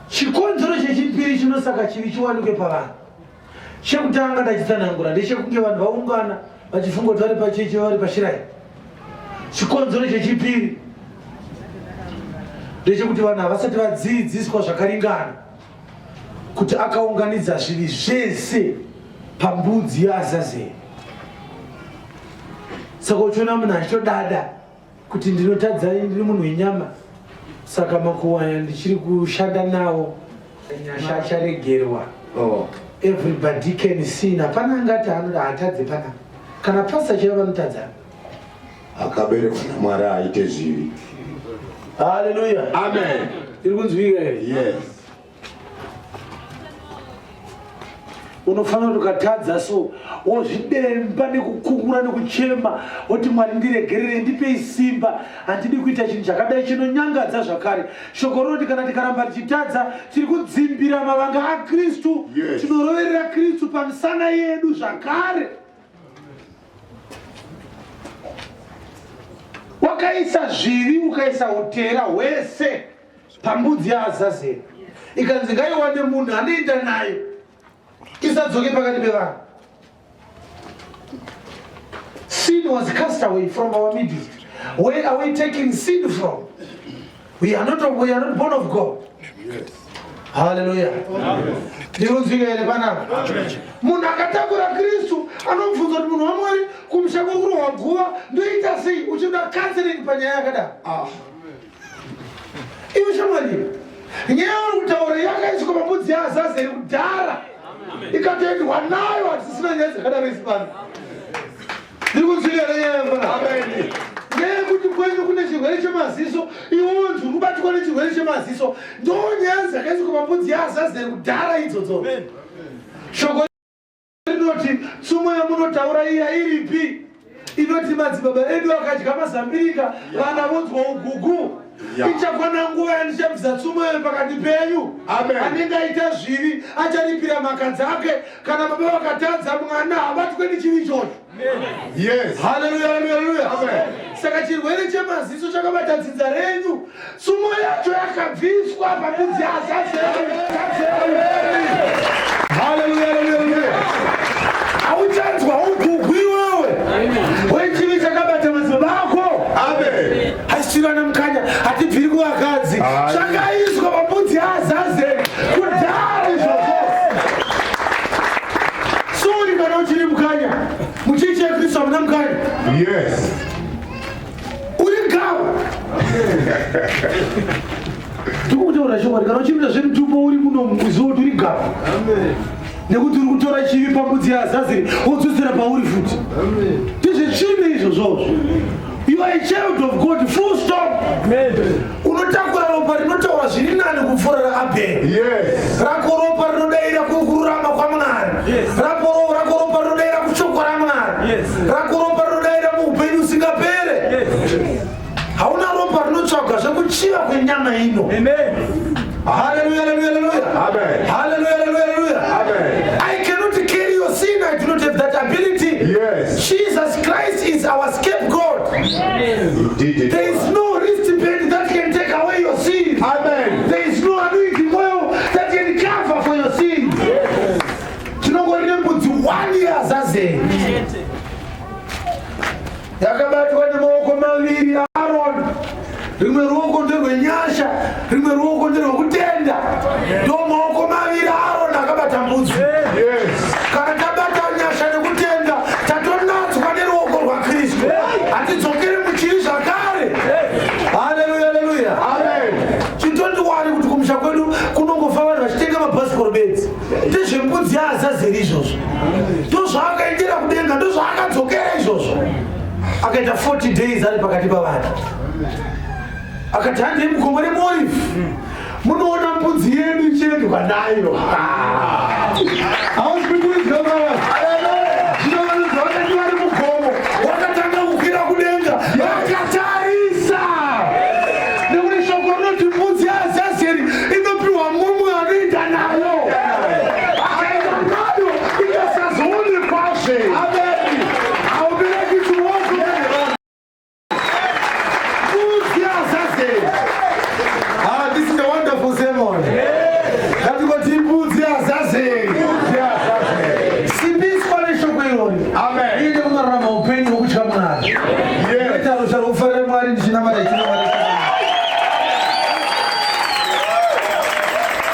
Chikonzero chechipiri chinosaka chivi chiwanikwe pavanhu. Chekutanga ndachitsanangura ndechekunge vanhu vaungana vachifunga kuti vari pachechi vari pashirai. Chikonzero chechipiri ndechekuti vanhu havasati vadzidziswa zvakaringana kuti akaunganidza zvivi zvese pambudzi yaAzazeri. Saka uchiona munhu achitodada kuti ndinotadza ndiri munhu wenyama, saka makuwaya ndichiri kushanda nawo nyasha acharegerwa. Everybody can sin. Hapana angati anoda atadze pana. Kana pasa chaiva vanotadza. Akaberekwa naMwari aite zvivi. Hallelujah. Amen. Iri kunzwika here? Yes. Unofanira ukatadza so wozvidemba nekukungura nekuchema woti Mwari ndiregerere, ndipei simba, handidi kuita chinhu chakadai chinonyangadza zvakare. Shoko rinoti kana tikaramba tichitadza tiri kudzimbira mavanga aKristu. Yes. Tinoroverera Kristu pamisana yedu zvakare. Wakaisa zvivi ukaisa utera hwese pambudzi yaAzazeri, ikanzi ngaiwane munhu anoenda nayo isadzoke pakati pevanhu. Sin was cast away from our midst. Where are we taking sin from? We are not born of God. Yes. Hallelujah. Ndikunzwika here panapa. Munhu akatakura Kristu anomubvunza kuti munhu waMwari kumusha kwekurohwa guva ndoita sei uchida counseling panyaya yakadaro. Iwe shamwari, nyaya yekutaura yakaiswa pambudzi yaAzazeri kudhara ikatoendwa nayo hatisina nyaya dzakadaro isi pano. Ndikunzwika here nyaya panapa. Ngekuti kwenyu kune chirwere chemaziso, iwonzi unobatwa nechirwere chemaziso, ndonyaya dzakaiswa pambudzi yaAzazeri kudhara idzodzo. Shoko rinoti tsumo yamunotaura iya iripi? Inoti madzibaba edu akadya mazambiringa, vana vonzwa ugugu. Ichakwana nguva yandichabvisa tsumo iyo pakati penyu. Anenge aita zvivi acharipira mhaka dzake. Kana baba vakatadza mwana habatwe nechivi ichocho. Yes. Hallelujah, hallelujah. Amen. Saka chirwere chemaziso chakabata dzinza renyu. Tsumo yacho yakabviswa pambudzi yaAzazeri. Hallelujah, hallelujah. Auchanzwa ugugu iwewe. Wechivi chakabata madzibaba ako. Amen. Hasivana mukanya hatibviri kuvakadzi. Zvakaiswa pambudzi yaAzazeri kudhara izvozvo. Suri kana uchiri mukanya. Muchechi yaKristu hamuna mukanya. Yes. Uri gawa. Ndikutaura shamwari, kana uchipinda zvemutumbo uri muno muzivo kuti uri gawa. Nekuti uri kutora chivi pambudzi yaAzazeri wodzodzera pauri futi. You are a child of God, full stop. Unotakura ropa ropa rinotaura zviri nani kupfuura raAbheri. Yes. Rako ropa rinodaira kururama kwaMwari. Rako ropa rinodaira kushoko raMwari. Rako ropa rinodaira muupenyu usingapere. Hauna ropa rinotsvaga zvekuchiva kwenyama ino. Hallelujah, hallelujah, hallelujah. Amen. Hallelujah, hallelujah, hallelujah. Amen. I cannot carry your sin. I do not have that ability. Yes. Jesus Christ is our scapegoat. Indeed. There is no wristband that can take away your sin. Amen. There is no anointing oil that can cover for your sin. Tinongorembo the 1 year zaze. Yakabatwa nemaoko maviri aAron. Rimwe ruoko nderwenyasha, rimwe ruoko nderwekutenda. Ndo maoko maviri aAron akabata mbudzi. Kana tabata nyasha nekutenda, tatonatswa neruoko rwaKristu. Hatidzokere muchiri zvakare. Hallelujah, hallelujah. Amen. Chitondowani kuti kumusha kwedu kunongofa vanhu vachitenga mabhasikoro bedzi. Ndezvembudzi yaAzazeri izvozvo. Ndozvaakaendera kudenga, ndozvaakadzokera izvozvo. Akaita 40 days ari pakati pavanhu. Akati handei mukombo reMorifi. Munoona mbudzi yedu ichiendwa nayo. Hausi kukuidzwa vanhu. Zvino vanhu zvavakati vari mukombo wakatanga kukwira kudenga vakatarisa. Nekuti shoko rinoti mbudzi yaAzazeri inopiwa mumwe anoenda nayo. Akaenda nayo ikasazoonekazve. Amen. Haubereki chiruoko chezvanhu. Mbudzi yaAzazeri. This is a wonderful sermon. Ngatikoti mbudzi yaAzazeri. Simbiswa neshoko irori. Amen. Iende kunorarama upenyu hwokutya Mwari. Ita rusha rwekufarira Mwari ndichinamata ichinomata.